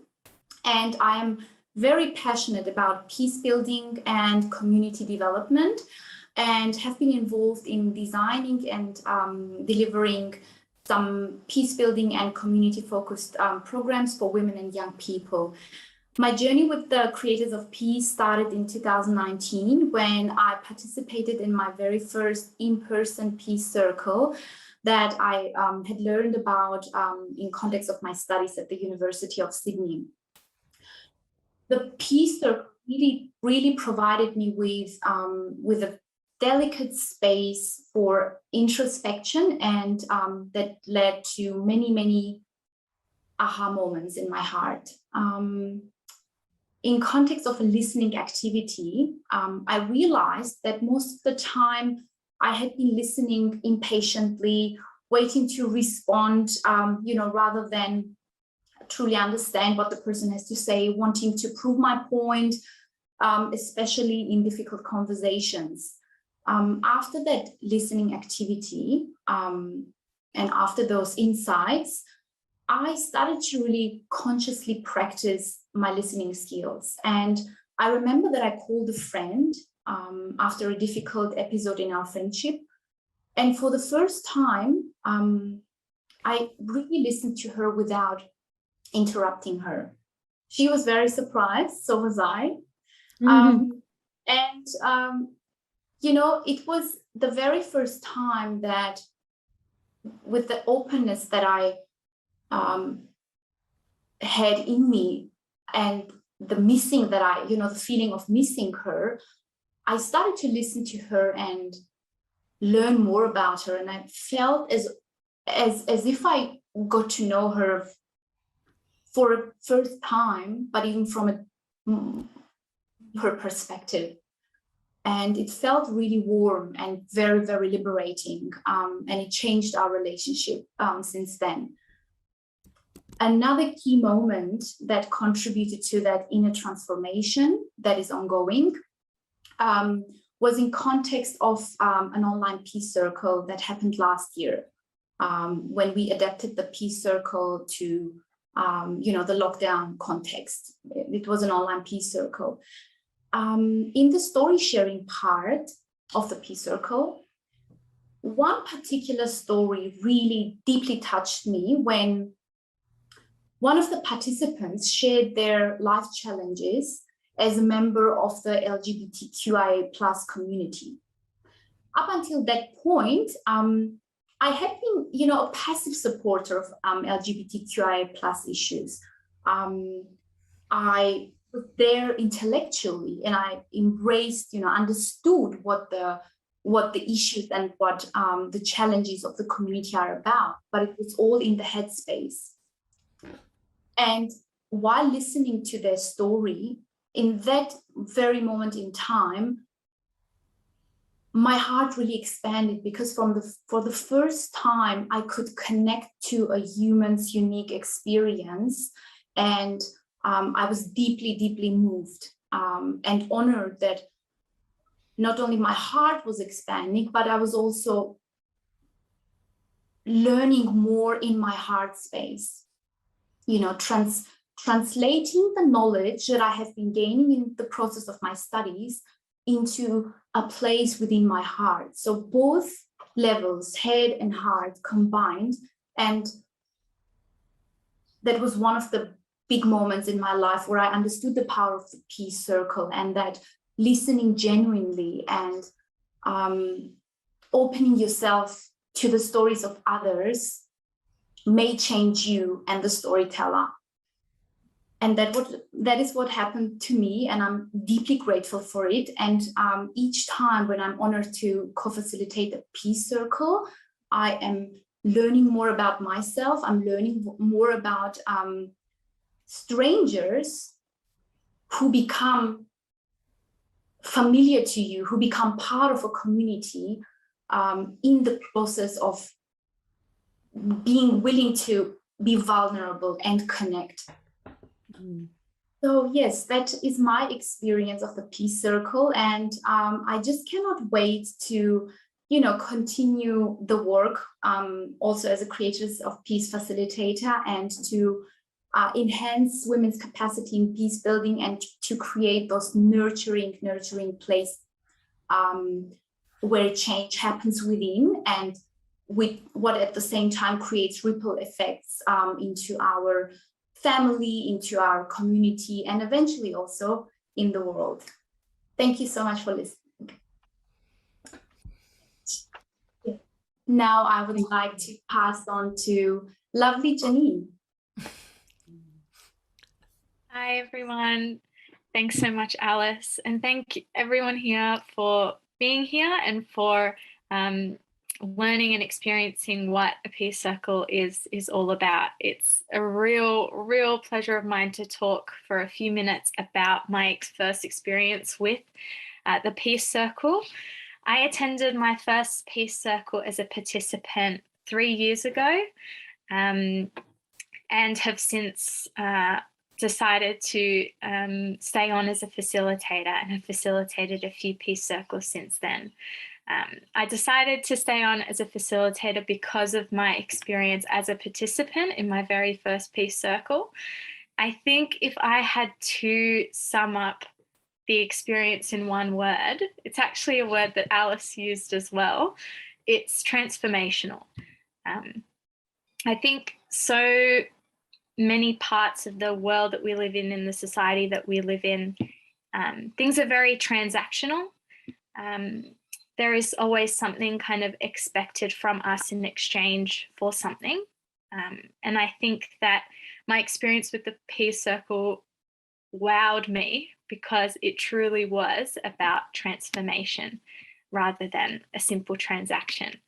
And I am very passionate about peace building and community development, and have been involved in designing and delivering some peace building and community focused programs for women and young people. My journey with the Creators of Peace started in 2019 when I participated in my very first in-person peace circle that I had learned about in context of my studies at the University of Sydney. The peace circle really provided me with a delicate space for introspection, and that led to many aha moments in my heart. In context of a listening activity, I realized that most of the time I had been listening impatiently, waiting to respond, rather than truly understand what the person has to say, wanting to prove my point, especially in difficult conversations. After that listening activity and after those insights, I started to really consciously practice my listening skills. And I remember that I called a friend after a difficult episode in our friendship. And for the first time, I really listened to her without interrupting her. She was very surprised, so was I. It was the very first time that, with the openness that I had in me and the missing that the feeling of missing her, I started to listen to her and learn more about her. And I felt as if I got to know her for a first time, but even from her perspective. And it felt really warm and very, very liberating. And it changed our relationship since then. Another key moment that contributed to that inner transformation that is ongoing was in context of an online peace circle that happened last year, when we adapted the peace circle to the lockdown context. It was an online peace circle. In the story sharing part of the peace circle, one particular story really deeply touched me when one of the participants shared their life challenges as a member of the LGBTQIA+ community. Up until that point, I had been, a passive supporter of LGBTQIA+ issues. I was there intellectually, and I embraced, understood what the issues and what the challenges of the community are about, but it was all in the headspace. And while listening to their story, in that very moment in time, my heart really expanded, because for the first time, I could connect to a human's unique experience. And I was deeply, deeply moved and honored that not only my heart was expanding, but I was also learning more in my heart space. Translating the knowledge that I have been gaining in the process of my studies into a place within my heart. So both levels, head and heart, combined. And that was one of the big moments in my life where I understood the power of the peace circle, and that listening genuinely and opening yourself to the stories of others may change you and the storyteller. And that is what happened to me, and I'm deeply grateful for it. And each time when I'm honored to co-facilitate a peace circle, I am learning more about myself. I'm learning more about strangers who become familiar to you, who become part of a community in the process of being willing to be vulnerable and connect. So yes, that is my experience of the peace circle, and I just cannot wait to, continue the work also as a Creators of Peace facilitator, and to enhance women's capacity in peace building, and to create those nurturing place where change happens within, and with what at the same time creates ripple effects into our family, into our community, and eventually also in the world. Thank you so much for listening. Now I would like to pass on to lovely Janine. Hi, everyone. Thanks so much, Alice. And thank everyone here for being here and for learning and experiencing what a peace circle is all about. It's a real pleasure of mine to talk for a few minutes about my first experience with the peace circle. I attended my first peace circle as a participant 3 years ago, and have since decided to stay on as a facilitator, and have facilitated a few peace circles since then. I decided to stay on as a facilitator because of my experience as a participant in my very first peace circle. I think if I had to sum up the experience in one word, it's actually a word that Alice used as well. It's transformational. I think so many parts of the world that we live in the society that we live in, things are very transactional. There is always something kind of expected from us in exchange for something. And I think that my experience with the peace circle wowed me, because it truly was about transformation rather than a simple transaction.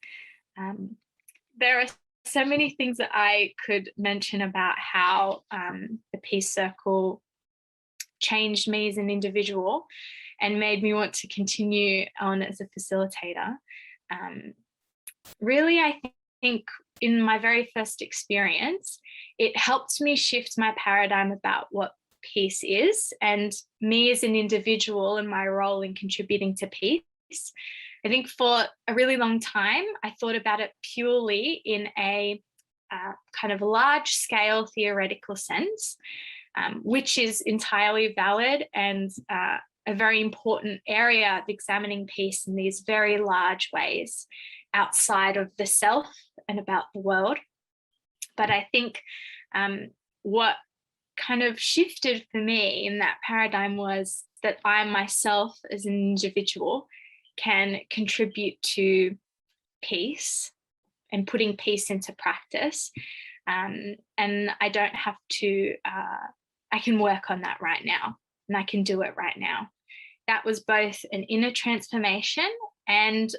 There are so many things that I could mention about how the peace circle changed me as an individual and made me want to continue on as a facilitator. Really, I think in my very first experience, it helped me shift my paradigm about what peace is and me as an individual and my role in contributing to peace. I think for a really long time, I thought about it purely in a kind of large scale theoretical sense, which is entirely valid and a very important area of examining peace in these very large ways outside of the self and about the world. But I think what kind of shifted for me in that paradigm was that I myself as an individual can contribute to peace and putting peace into practice. And I don't have to, I can work on that right now, and I can do it right now. That was both an inner transformation and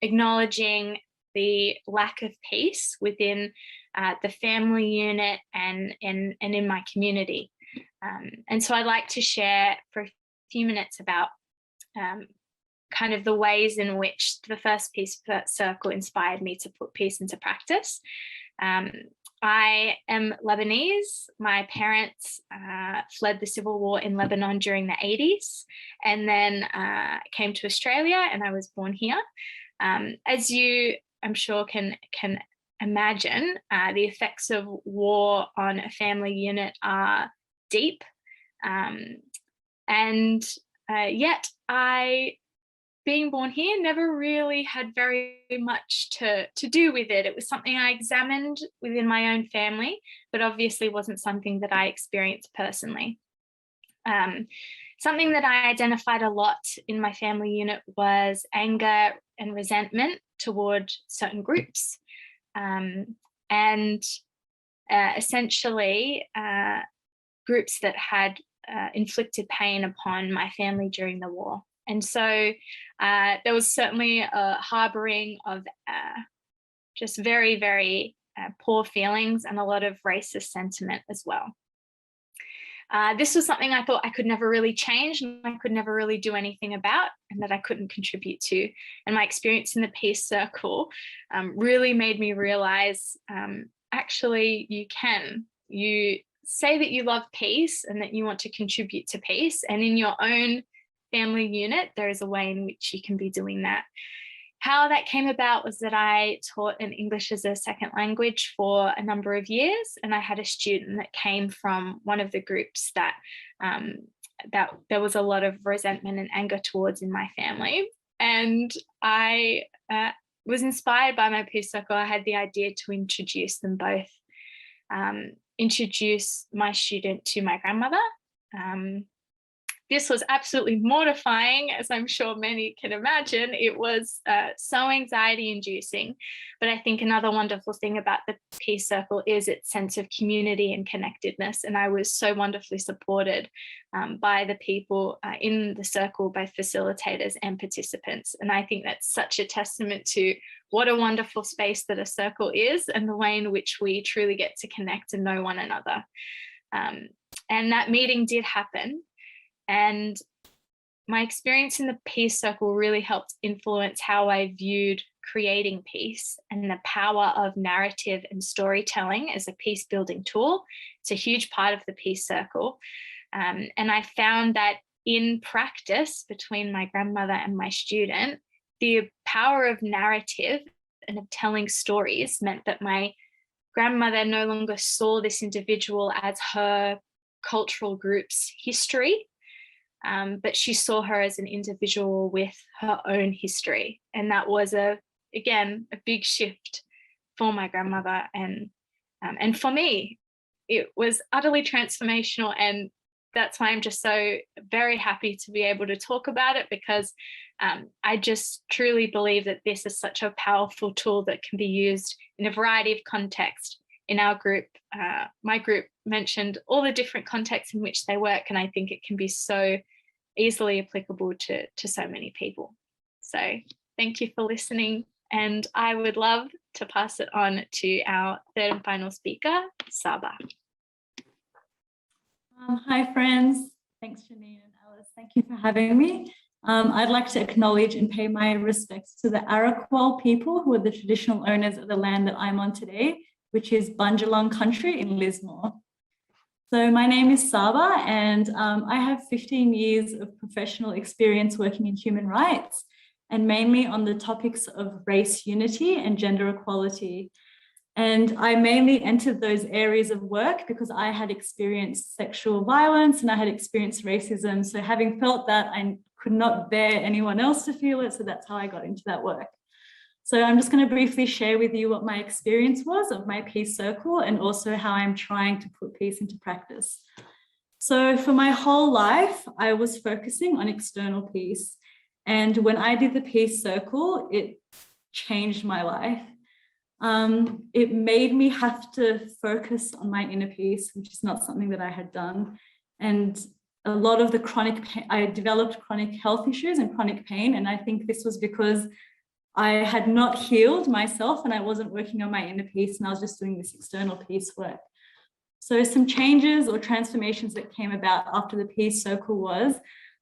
acknowledging the lack of peace within the family unit and in my community. And so I'd like to share for a few minutes about kind of the ways in which the first Peace Circle inspired me to put peace into practice. I am Lebanese. My parents fled the civil war in Lebanon during the 80s and then came to Australia, and I was born here. As you, I'm sure, can imagine, the effects of war on a family unit are deep. And yet being born here never really had very much to do with it. It was something I examined within my own family, but obviously wasn't something that I experienced personally. Something that I identified a lot in my family unit was anger and resentment toward certain groups. Essentially groups that had inflicted pain upon my family during the war. And so there was certainly a harboring of just very, very poor feelings and a lot of racist sentiment as well. This was something I thought I could never really change and I could never really do anything about, and that I couldn't contribute to. And my experience in the Peace Circle really made me realize, actually, you can. You say that you love peace and that you want to contribute to peace, and in your own family unit, there is a way in which you can be doing that. How that came about was that I taught an English as a second language for a number of years, and I had a student that came from one of the groups that there was a lot of resentment and anger towards in my family. And I was inspired by my Peace Circle. I had the idea to introduce them both, introduce my student to my grandmother. This was absolutely mortifying, as I'm sure many can imagine. It was so anxiety inducing. But I think another wonderful thing about the Peace Circle is its sense of community and connectedness. And I was so wonderfully supported by the people in the circle, both facilitators and participants. And I think that's such a testament to what a wonderful space that a circle is, and the way in which we truly get to connect and know one another. And that meeting did happen. And my experience in the Peace Circle really helped influence how I viewed creating peace and the power of narrative and storytelling as a peace building tool. It's a huge part of the Peace Circle. And I found that in practice between my grandmother and my student, the power of narrative and of telling stories meant that my grandmother no longer saw this individual as her cultural group's history, but she saw her as an individual with her own history. And that was, again, a big shift for my grandmother. And for me, it was utterly transformational. And that's why I'm just so very happy to be able to talk about it, because I just truly believe that this is such a powerful tool that can be used in a variety of contexts. In our group, my group mentioned all the different contexts in which they work, and I think it can be so easily applicable to so many people. So thank you for listening, and I would love to pass it on to our third and final speaker, Sahba. Hi friends, thanks Janine and Alice, thank you for having me. I'd like to acknowledge and pay my respects to the Arakwal people who are the traditional owners of the land that I'm on today, which is Bundjalung country in Lismore. So my name is Sahba, and I have 15 years of professional experience working in human rights, and mainly on the topics of race unity and gender equality. And I mainly entered those areas of work because I had experienced sexual violence and I had experienced racism. So having felt that, I could not bear anyone else to feel it. So that's how I got into that work. So I'm just going to briefly share with you what my experience was of my peace circle and also how I'm trying to put peace into practice. So for my whole life, I was focusing on external peace. And when I did the peace circle, it changed my life. It made me have to focus on my inner peace, which is not something that I had done. And a lot of the chronic pain, I developed chronic health issues and chronic pain. And I think this was because I had not healed myself and I wasn't working on my inner peace, and I was just doing this external peace work. So some changes or transformations that came about after the peace circle was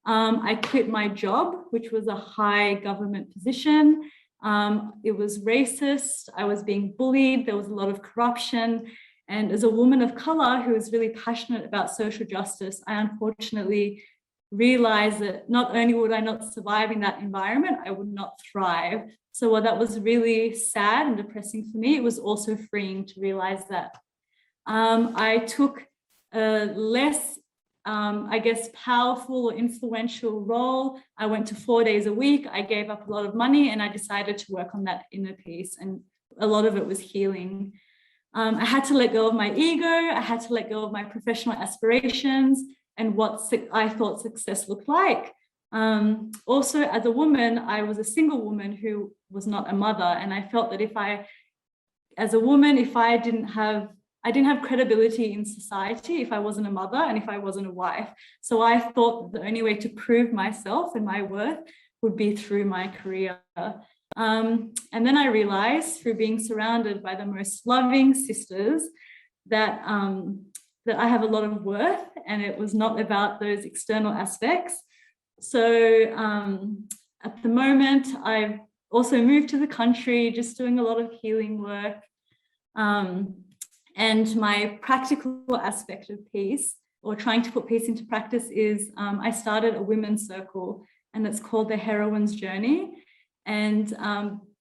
I quit my job, which was a high government position. It was racist. I was being bullied. There was a lot of corruption. And as a woman of color who is really passionate about social justice, I unfortunately realized that not only would I not survive in that environment, I would not thrive. So while that was really sad and depressing for me, it was also freeing to realize that. I took a less, I guess, powerful or influential role. I went to 4 days a week. I gave up a lot of money and I decided to work on that inner peace. And a lot of it was healing. I had to let go of my ego. I had to let go of my professional aspirations and what I thought success looked like. Also, as a woman, I was a single woman who was not a mother. And I felt that as a woman, I didn't have credibility in society if I wasn't a mother and if I wasn't a wife. So I thought the only way to prove myself and my worth would be through my career. And then I realized through being surrounded by the most loving sisters that I have a lot of worth, and it was not about those external aspects. So at the moment, I've also moved to the country, just doing a lot of healing work. And my practical aspect of peace, or trying to put peace into practice, is I started a women's circle, and it's called the Heroine's Journey. And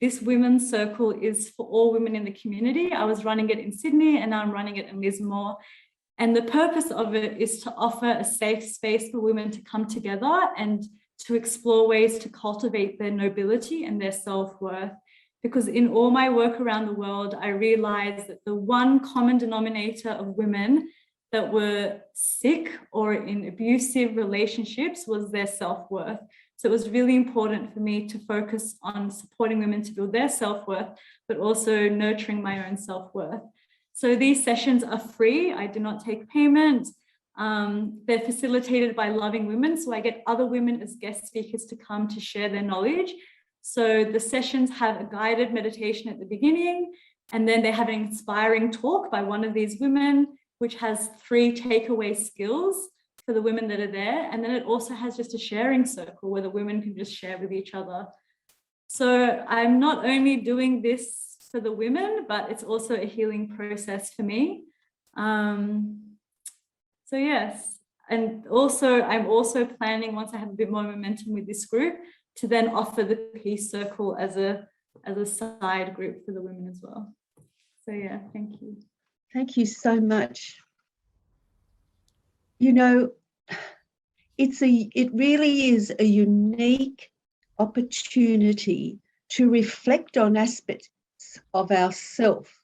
this women's circle is for all women in the community. I was running it in Sydney and now I'm running it in Lismore. And the purpose of it is to offer a safe space for women to come together and to explore ways to cultivate their nobility and their self-worth. Because in all my work around the world, I realized that the one common denominator of women that were sick or in abusive relationships was their self-worth. So it was really important for me to focus on supporting women to build their self-worth, but also nurturing my own self-worth. So these sessions are free. I do not take payment. They're facilitated by loving women. So I get other women as guest speakers to come to share their knowledge. So the sessions have a guided meditation at the beginning, and then they have an inspiring talk by one of these women, which has 3 takeaway skills for the women that are there. And then it also has just a sharing circle where the women can just share with each other. So I'm not only doing this for the women, but it's also a healing process for me. So yes, and also I'm also planning, once I have a bit more momentum with this group, to then offer the peace circle as a side group for the women as well. So yeah, thank you. Thank you so much. You know, it really is a unique opportunity to reflect on aspects of ourself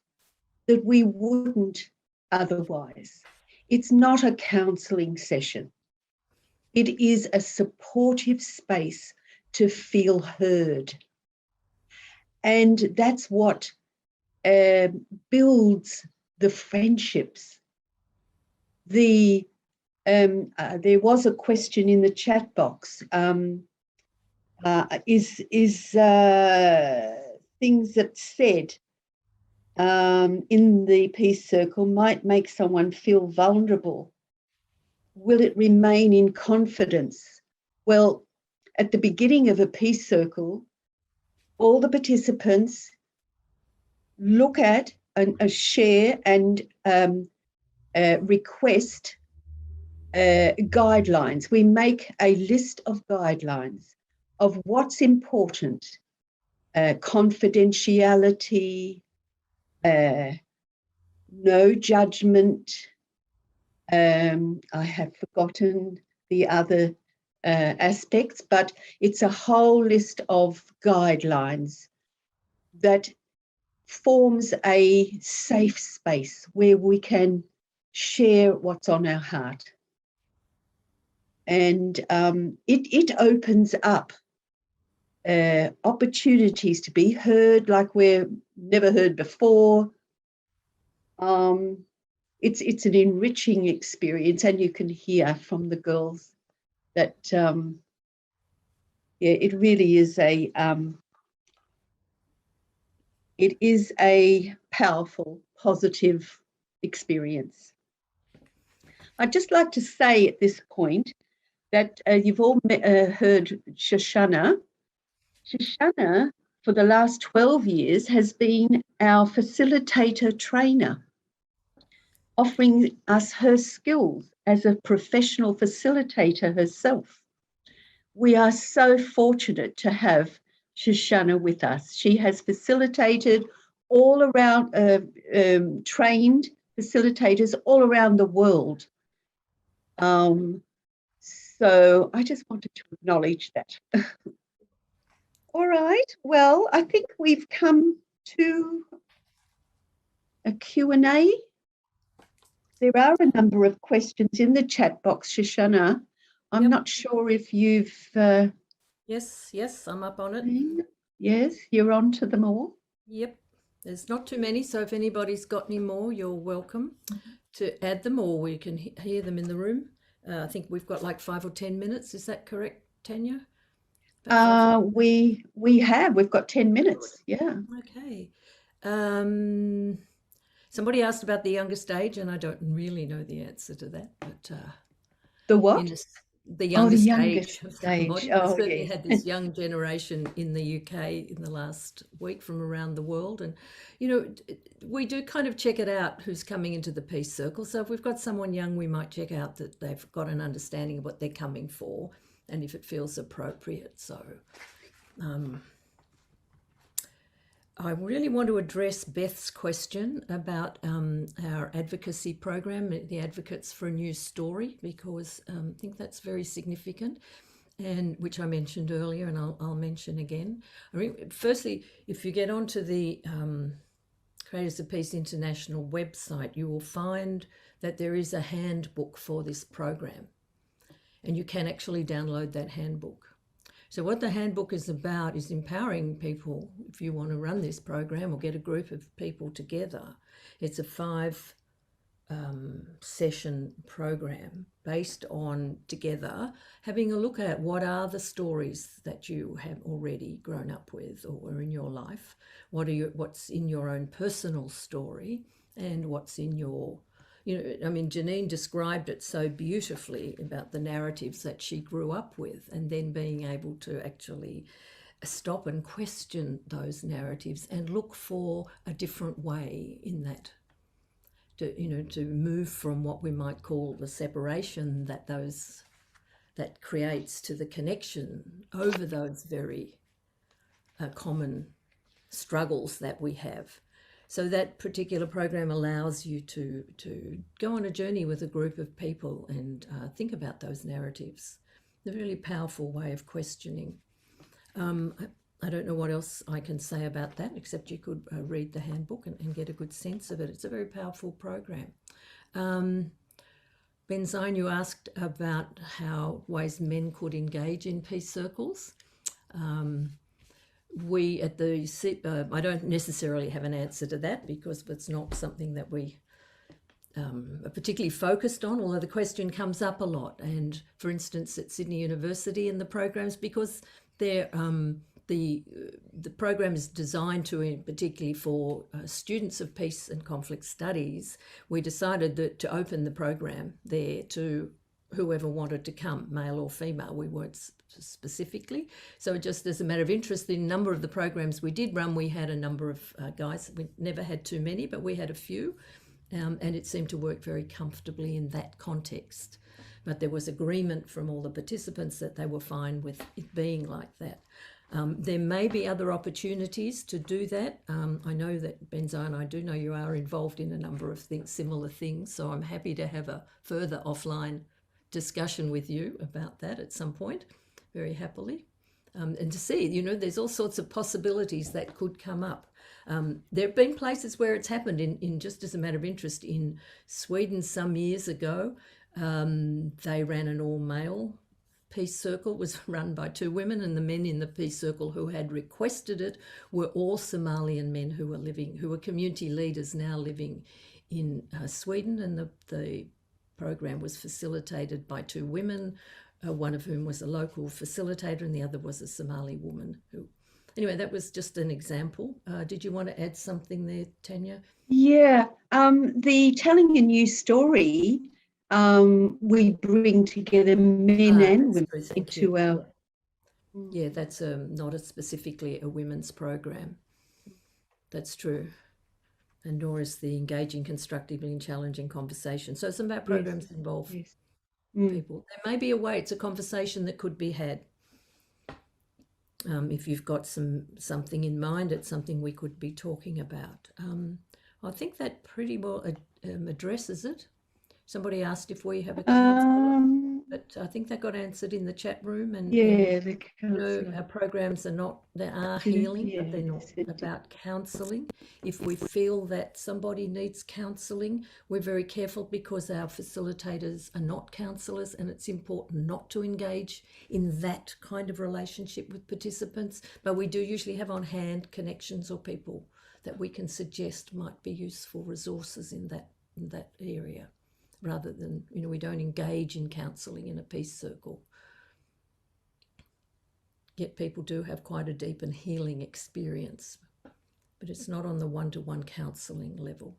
that we wouldn't otherwise. It's not a counselling session. It is a supportive space to feel heard. And that's what builds the friendships. There was a question in the chat box. Is things that said in the peace circle might make someone feel vulnerable? Will it remain in confidence? Well, at the beginning of a peace circle, all the participants look at and share and request guidelines. We make a list of guidelines of what's important, confidentiality, no judgment. I have forgotten the other aspects, but it's a whole list of guidelines that forms a safe space where we can share what's on our heart. And it opens up opportunities to be heard like we're never heard before. It's an enriching experience, and you can hear from the girls that it really is a powerful, positive experience. I'd just like to say at this point that you've all heard Shoshana. Shoshana, for the last 12 years, has been our facilitator trainer, offering us her skills as a professional facilitator herself. We are so fortunate to have Shoshana with us. She has facilitated all around, trained facilitators all around the world. So I just wanted to acknowledge that. All right, well, I think we've come to a Q&A. There are a number of questions in the chat box, Shoshana. I'm not sure if you've... Yes, I'm up on it. Yes, you're on to them all. Yep, there's not too many, so if anybody's got any more, you're welcome to add them, or we can hear them in the room. I think we've got like 5 or 10 minutes. Is that correct, Tanya? We've got 10 minutes. Yeah. Okay. Somebody asked about the youngest age, and I don't really know the answer to that. But the what? The youngest age. I certainly had this young generation in the UK in the last week from around the world, and we do kind of check it out who's coming into the peace circle. So if we've got someone young, we might check out that they've got an understanding of what they're coming for, and if it feels appropriate. So I really want to address Beth's question about our advocacy program, the Advocates for a New Story, because I think that's very significant, and which I mentioned earlier, and I'll mention again. I mean, firstly, if you get onto the Creators of Peace International website, you will find that there is a handbook for this program, and you can actually download that handbook. So what the handbook is about is empowering people. If you want to run this program or get a group of people together, it's a 5-session program based on together having a look at what are the stories that you have already grown up with or are in your life. What's in your own personal story, and what's in your... Janine described it so beautifully about the narratives that she grew up with, and then being able to actually stop and question those narratives and look for a different way in that, to move from what we might call the separation that creates to the connection over those very common struggles that we have. So that particular program allows you to go on a journey with a group of people and think about those narratives. A really powerful way of questioning. I don't know what else I can say about that, except you could read the handbook and get a good sense of it. It's a very powerful program. Benzain, you asked about how ways men could engage in peace circles. We at the I don't necessarily have an answer to that because it's not something that we are particularly focused on, although the question comes up a lot. And for instance, at Sydney University in the programs, because they're the program is designed to, particularly for students of peace and conflict studies, we decided that to open the program there to whoever wanted to come, male or female. We weren't specifically. So just as a matter of interest, the number of the programs we did run, we had a number of guys. We never had too many, but we had a few, and it seemed to work very comfortably in that context. But there was agreement from all the participants that they were fine with it being like that. There may be other opportunities to do that. I know that Benzo and I do know you are involved in a number of similar things, so I'm happy to have a further offline discussion with you about that at some point, very happily. And to see, you know, there's all sorts of possibilities that could come up. There have been places where it's happened in just as a matter of interest. In Sweden some years ago, they ran an all-male peace circle. It was run by 2 women, and the men in the peace circle who had requested it were all Somalian men who were community leaders now living in Sweden, and the program was facilitated by 2 women, one of whom was a local facilitator and the other was a Somali woman. Anyway, that was just an example. Did you want to add something there, Tanya? Yeah, the telling a new story, we bring together men and women into our... Yeah, that's not specifically a women's program. That's true. And nor is the engaging constructively in challenging conversation. So some of our programs involve people. There may be a way, it's a conversation that could be had. If you've got something in mind, it's something we could be talking about. I think that pretty well addresses it. Somebody asked if we have a counsellor, but I think that got answered in the chat room. And the our programs are healing, but they're not about counselling. If we feel that somebody needs counselling, we're very careful because our facilitators are not counsellors, and it's important not to engage in that kind of relationship with participants. But we do usually have on hand connections or people that we can suggest might be useful resources in that area, rather than, you know, we don't engage in counselling in a peace circle. Yet people do have quite a deep and healing experience, but it's not on the one-to-one counselling level.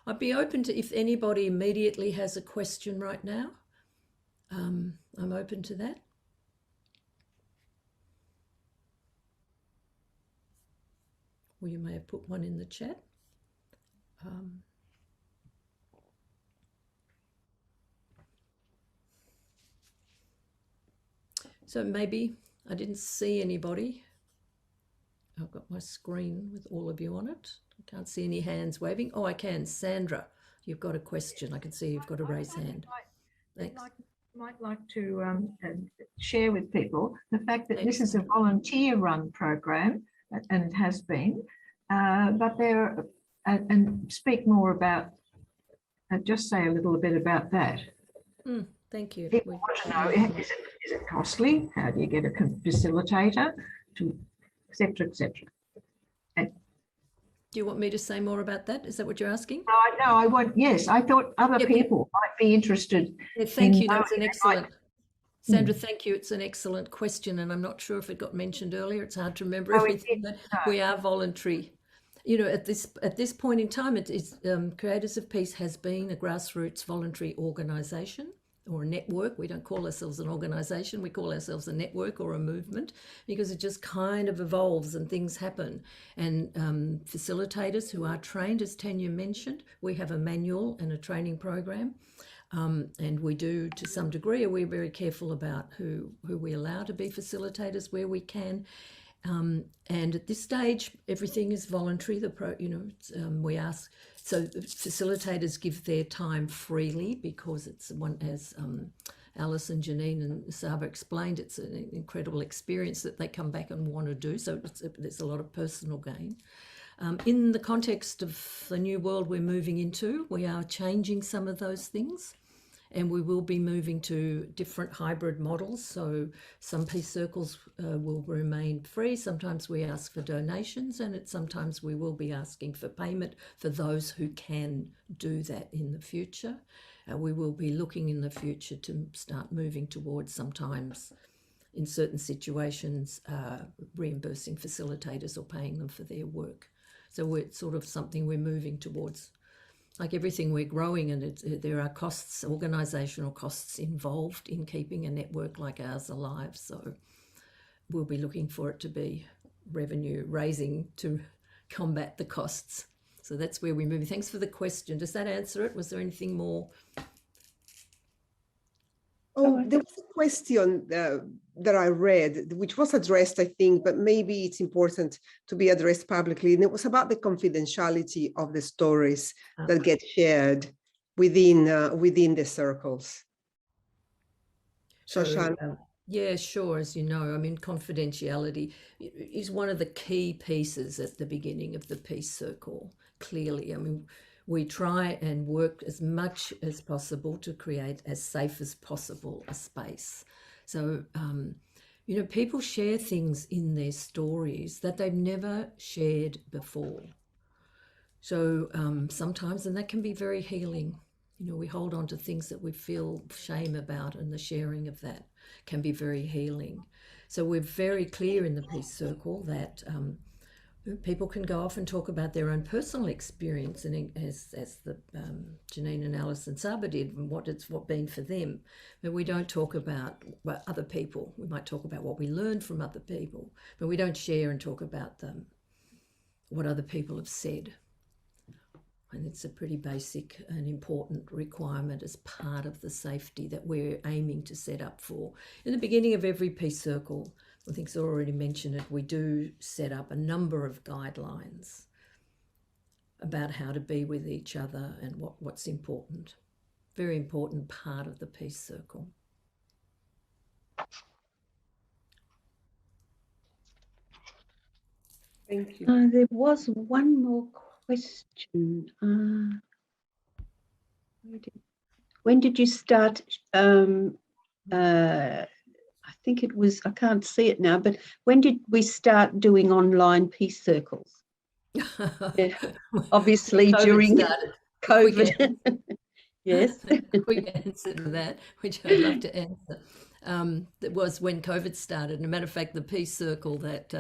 I'd be open to, if anybody immediately has a question right now, I'm open to that. Or you may have put one in the chat. So maybe I didn't see anybody. I've got my screen with all of you on it. I can't see any hands waving. Oh, I can. Sandra, you've got a question. I can see you've got a raised hand. Thanks. Might like to share with people the fact that this is a volunteer-run program, and it has been, but there, and speak more about, just say a little bit about that. Thank you. People want to know, is it costly? How do you get a facilitator, et cetera, et cetera? Do you want me to say more about that? Is that what you're asking? No, I want, yes, I thought other people might be interested. Yeah, thank you. That's an excellent, Sandra, thank you. It's an excellent question, and I'm not sure if it got mentioned earlier. It's hard to remember everything, but we are voluntary. You know, at this point in time, it is Creators of Peace has been a grassroots voluntary organisation or a network. We don't call ourselves an organisation, we call ourselves a network or a movement, because it just kind of evolves and things happen. And facilitators who are trained, as Tanya mentioned, we have a manual and a training program, and we do, to some degree, we're very careful about who we allow to be facilitators where we can. And at this stage, everything is voluntary. We ask, so the facilitators give their time freely, because it's one, as Alice and Janine and Sahba explained, it's an incredible experience that they come back and want to do. So there's a lot of personal gain. In the context of the new world we're moving into, we are changing some of those things. And we will be moving to different hybrid models. So some peace circles will remain free. Sometimes we ask for donations, and sometimes we will be asking for payment for those who can do that in the future. We will be looking in the future to start moving towards, sometimes in certain situations, reimbursing facilitators or paying them for their work. So it's sort of something we're moving towards. Like everything, we're growing, and there are costs, organisational costs involved in keeping a network like ours alive. So we'll be looking for it to be revenue raising to combat the costs. So that's where we move. Thanks for the question. Does that answer it? Was there anything more? Oh, there was a question that I read, which was addressed, I think, but maybe it's important to be addressed publicly. And it was about the confidentiality of the stories that get shared within the circles. Shoshana. Yeah, sure. As you know, I mean, confidentiality is one of the key pieces at the beginning of the Peace Circle, clearly. I mean, we try and work as much as possible to create as safe as possible a space. So, you know, people share things in their stories that they've never shared before. So sometimes, and that can be very healing. You know, we hold on to things that we feel shame about, and the sharing of that can be very healing. So we're very clear in the Peace Circle that people can go off and talk about their own personal experience, and as the Janine and Alice and Sahba did, and what been for them. But we don't talk about other people. We might talk about what we learned from other people, but we don't share and talk about what other people have said. And it's a pretty basic and important requirement as part of the safety that we're aiming to set up for. In the beginning of every Peace Circle, I think Zohra already mentioned it, we do set up a number of guidelines about how to be with each other and what's important. Very important part of the Peace Circle. Thank you. There was one more question. When did you start? I think it was, I can't see it now, but when did we start doing online Peace Circles? Yeah, obviously during COVID. Yes. Quick answer to that, which I'd love to answer. That was when COVID started. And a matter of fact, the Peace Circle that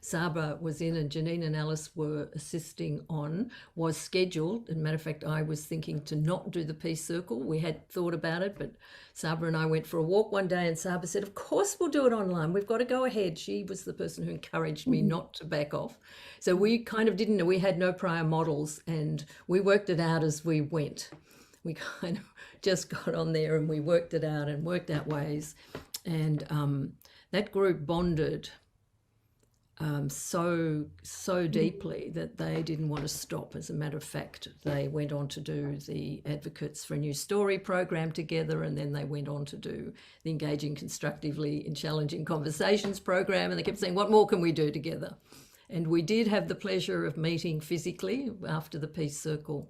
Sahba was in and Janine and Alice were assisting on was scheduled. As a matter of fact, I was thinking to not do the Peace Circle. We had thought about it, but Sahba and I went for a walk one day and Sahba said, of course we'll do it online. We've got to go ahead. She was the person who encouraged me not to back off. So we kind of didn't know. We had no prior models and we worked it out as we went. We kind of just got on there and we worked it out and worked out ways. And that group bonded so deeply that they didn't want to stop. As a matter of fact, they went on to do the Advocates for a New Story program together, and then they went on to do the Engaging Constructively in Challenging Conversations program, and they kept saying, what more can we do together? And we did have the pleasure of meeting physically after the Peace Circle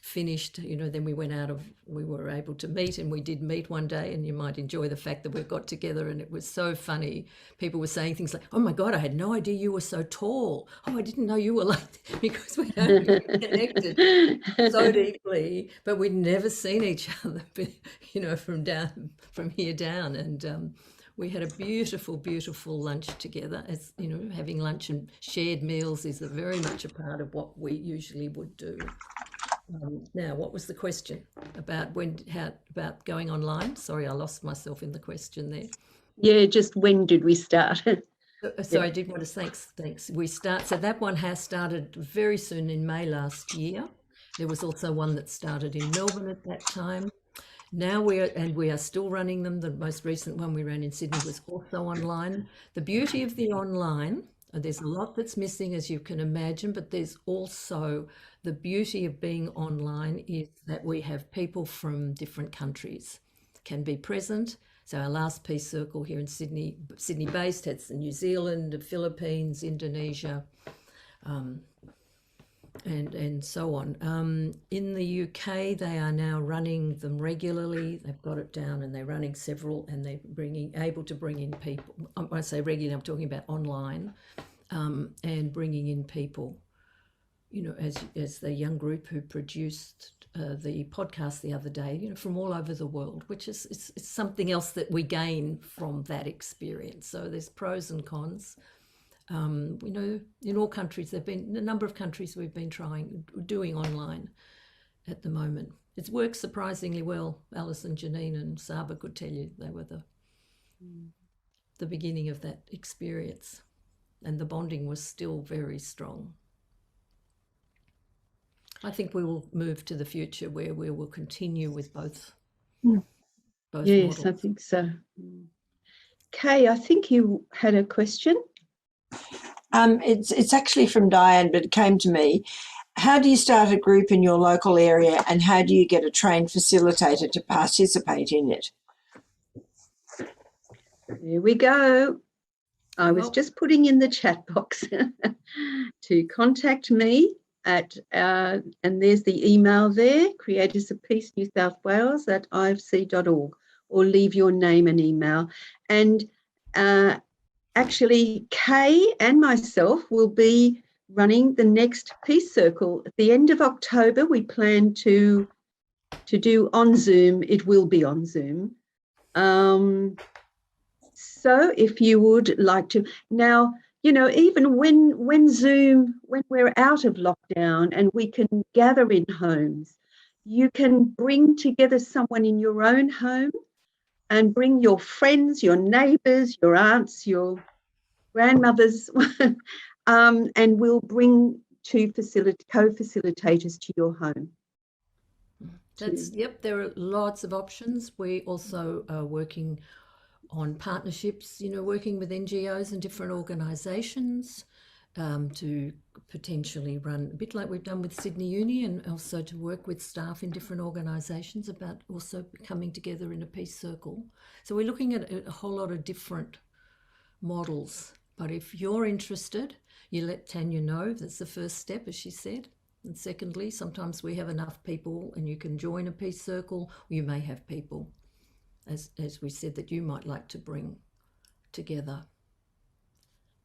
finished. You know, then we were able to meet, and we did meet one day, and you might enjoy the fact that we got together, and it was so funny. People were saying things like, oh my God, I had no idea you were so tall. Oh, I didn't know you were like, because we hadn't connected so deeply, but we'd never seen each other, you know, from here down. And we had a beautiful, beautiful lunch together. As you know, having lunch and shared meals is very much a part of what we usually would do. Now, what was the question about about going online? Sorry, I lost myself in the question there. Yeah, just when did we start? So I did want to thanks. So that one has started very soon in May last year. There was also one that started in Melbourne at that time. Now we are still running them. The most recent one we ran in Sydney was also online. The beauty of the online, there's a lot that's missing, as you can imagine, but there's also the beauty of being online is that we have people from different countries can be present. So our last Peace Circle here in Sydney based, had New Zealand, the Philippines, Indonesia, and so on. In the UK, they are now running them regularly. They've got it down and they're running several, and they're able to bring in people. When I say regularly, I'm talking about online, and bringing in people, you know, as the young group who produced the podcast the other day, you know, from all over the world, which is it's something else that we gain from that experience. So there's pros and cons. You know, in all countries, there've been a number of countries we've been doing online at the moment. It's worked surprisingly well. Alice and Janine and Sahba could tell you they were the beginning of that experience, and the bonding was still very strong. I think we will move to the future where we will continue with both Yes, models. I think so. Kay, I think you had a question. It's actually from Diane, but it came to me. How do you start a group in your local area, and how do you get a trained facilitator to participate in it? There we go. I was just putting in the chat box to contact me at, and there's the email there, Creators of Peace New South Wales @ifc.org, or leave your name and email. And actually, Kay and myself will be running the next Peace Circle at the end of October. We plan to do on Zoom. It will be on Zoom. So if you would like to, now, you know, even when Zoom, when we're out of lockdown and we can gather in homes, you can bring together someone in your own home and bring your friends, your neighbours, your aunts, your grandmothers, and we'll bring two co-facilitators to your home. Yep, there are lots of options. We also are working on partnerships, you know, working with NGOs and different organisations to potentially run, a bit like we've done with Sydney Uni, and also to work with staff in different organisations about also coming together in a peace circle. So we're looking at a whole lot of different models. But if you're interested, you let Tanya know. That's the first step, as she said. And secondly, sometimes we have enough people and you can join a peace circle, or you may have people, as we said, that you might like to bring together.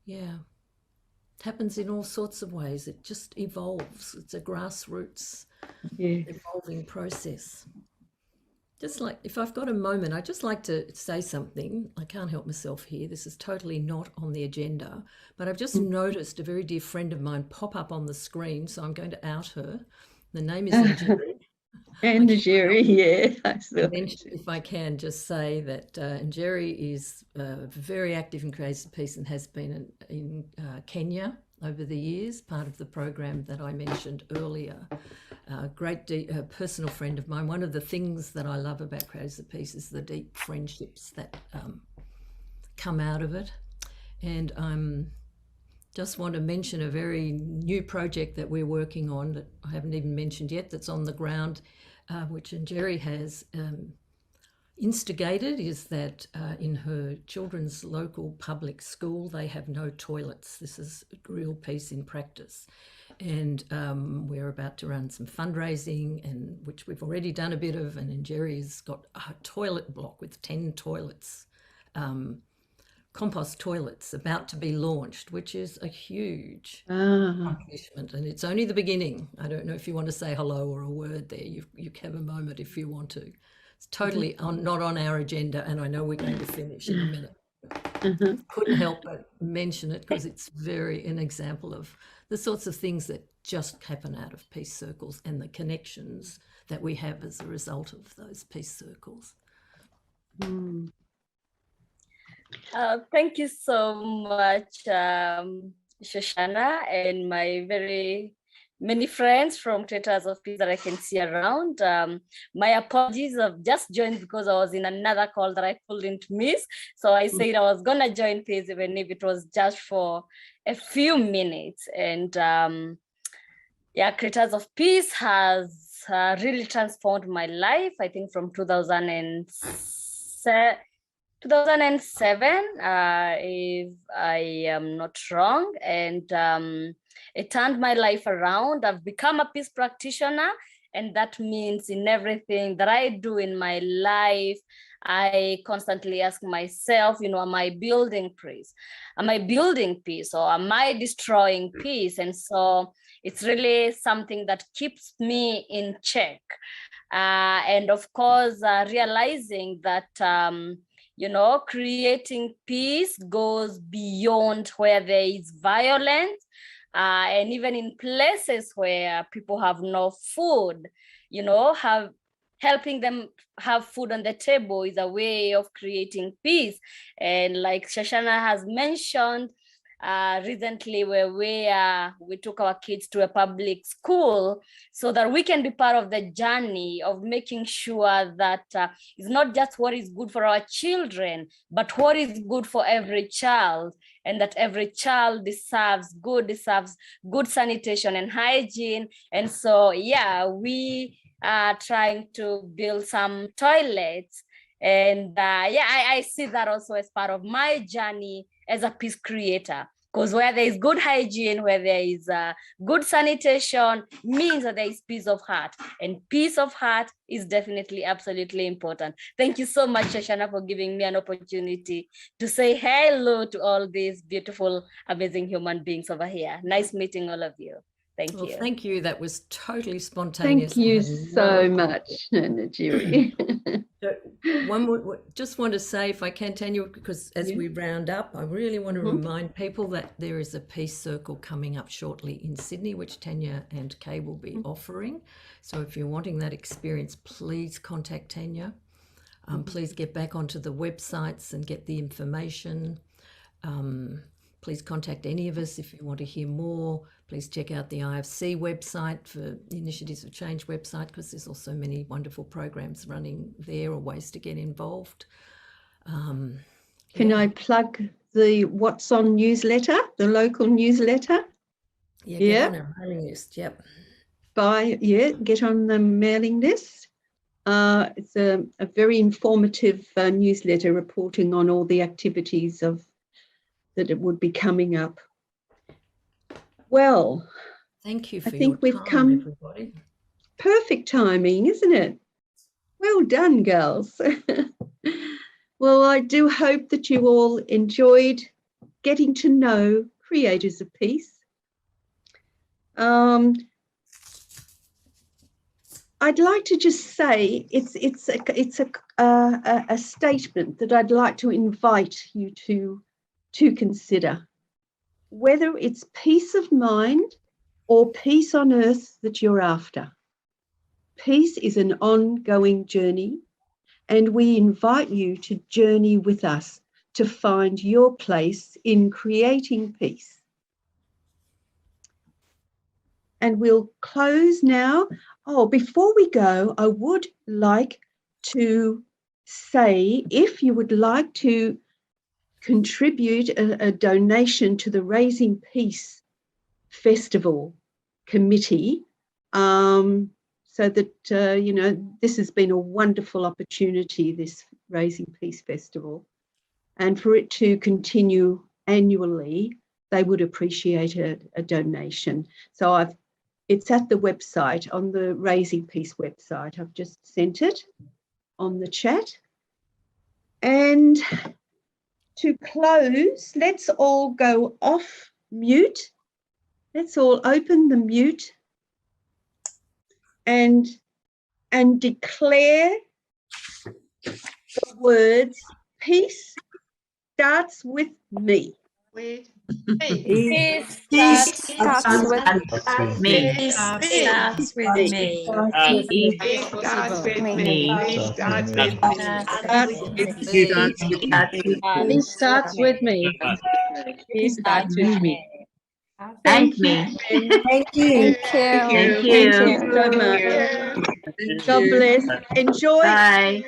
Yeah, it happens in all sorts of ways. It just evolves. It's a grassroots evolving process. Just like, if I've got a moment, I'd just like to say something. I can't help myself here. This is totally not on the agenda, but I've just noticed a very dear friend of mine pop up on the screen, so I'm going to out her. The name is Njeri. And Njeri, yeah. If I can just say that Njeri is very active in Creators of Peace and has been in Kenya over the years, part of the program that I mentioned earlier. Great personal friend of mine. One of the things that I love about Creators of Peace is the deep friendships that come out of it. And just want to mention a very new project that we're working on that I haven't even mentioned yet, that's on the ground, which Njeri has instigated, is that in her children's local public school, they have no toilets. This is real peace in practice. And we're about to run some fundraising, and which we've already done a bit of, and Njeri's got a toilet block with 10 toilets, compost toilets, about to be launched, which is a huge accomplishment, and it's only the beginning. I don't know if you want to say hello or a word there. You have a moment if you want to. It's totally not on our agenda, and I know we're going to finish in a minute. Couldn't help but mention it because it's an example of the sorts of things that just happen out of peace circles and the connections that we have as a result of those peace circles. Thank you so much, Shoshana, and my very many friends from Creators of Peace that I can see around. My apologies, I've just joined because I was in another call that I couldn't miss. So I said I was gonna join Peace even if it was just for a few minutes. And yeah, Creators of Peace has really transformed my life. I think from 2007, if I am not wrong, and it turned my life around. I've become a peace practitioner, and that means in everything that I do in my life, I constantly ask myself, you know, am I building peace? Am I building peace, or am I destroying peace? And so it's really something that keeps me in check. And of course, realizing that you know, creating peace goes beyond where there is violence, and even in places where people have no food, you know, helping them have food on the table is a way of creating peace. And like Shoshana has mentioned, recently where we took our kids to a public school so that we can be part of the journey of making sure that it's not just what is good for our children, but what is good for every child, and that every child deserves good sanitation and hygiene. And so, yeah, we are trying to build some toilets. And I see that also as part of my journey as a peace creator, because where there is good hygiene, where there is good sanitation, means that there is peace of heart, and peace of heart is definitely absolutely important. Thank you so much, Shoshana, for giving me an opportunity to say hello to all these beautiful, amazing human beings over here. Nice meeting all of you. Thank you. Thank you. That was totally spontaneous. Thank you so much, Njeri. One more, just want to say, if I can, Tanya, because as we round up, I really want to remind people that there is a peace circle coming up shortly in Sydney, which Tanya and Kay will be offering. So if you're wanting that experience, please contact Tanya. Please get back onto the websites and get the information. Please contact any of us if you want to hear more. Please check out the IFC website, for the Initiatives of Change website, because there's also many wonderful programs running there or ways to get involved. Can I plug the What's On newsletter, the local newsletter? Get on our mailing list, yep. Get on the mailing list. It's a very informative newsletter reporting on all the activities that it would be coming up. Well, thank you for I think we've come. Everybody. Perfect timing, isn't it? Well done, girls. Well, I do hope that you all enjoyed getting to know Creators of Peace. I'd like to just say it's a statement that I'd like to invite you to consider. Whether it's peace of mind or peace on earth that you're after. Peace is an ongoing journey, and we invite you to journey with us to find your place in creating peace. And we'll close now. Before we go, I would like to say, if you would like to contribute a donation to the Raising Peace Festival Committee, so that, this has been a wonderful opportunity, this Raising Peace Festival, and for it to continue annually, they would appreciate a donation. So it's at the website, on the Raising Peace website. I've just sent it on the chat. And to close, let's all go off mute. Let's all open the mute and declare the words, peace starts with me. Peace starts with me. Peace starts with me. Peace starts with me. Peace starts with me. Peace starts with me. Peace starts with me. Thank me. Thank you. Thank you so much. God bless. Enjoy. Bye.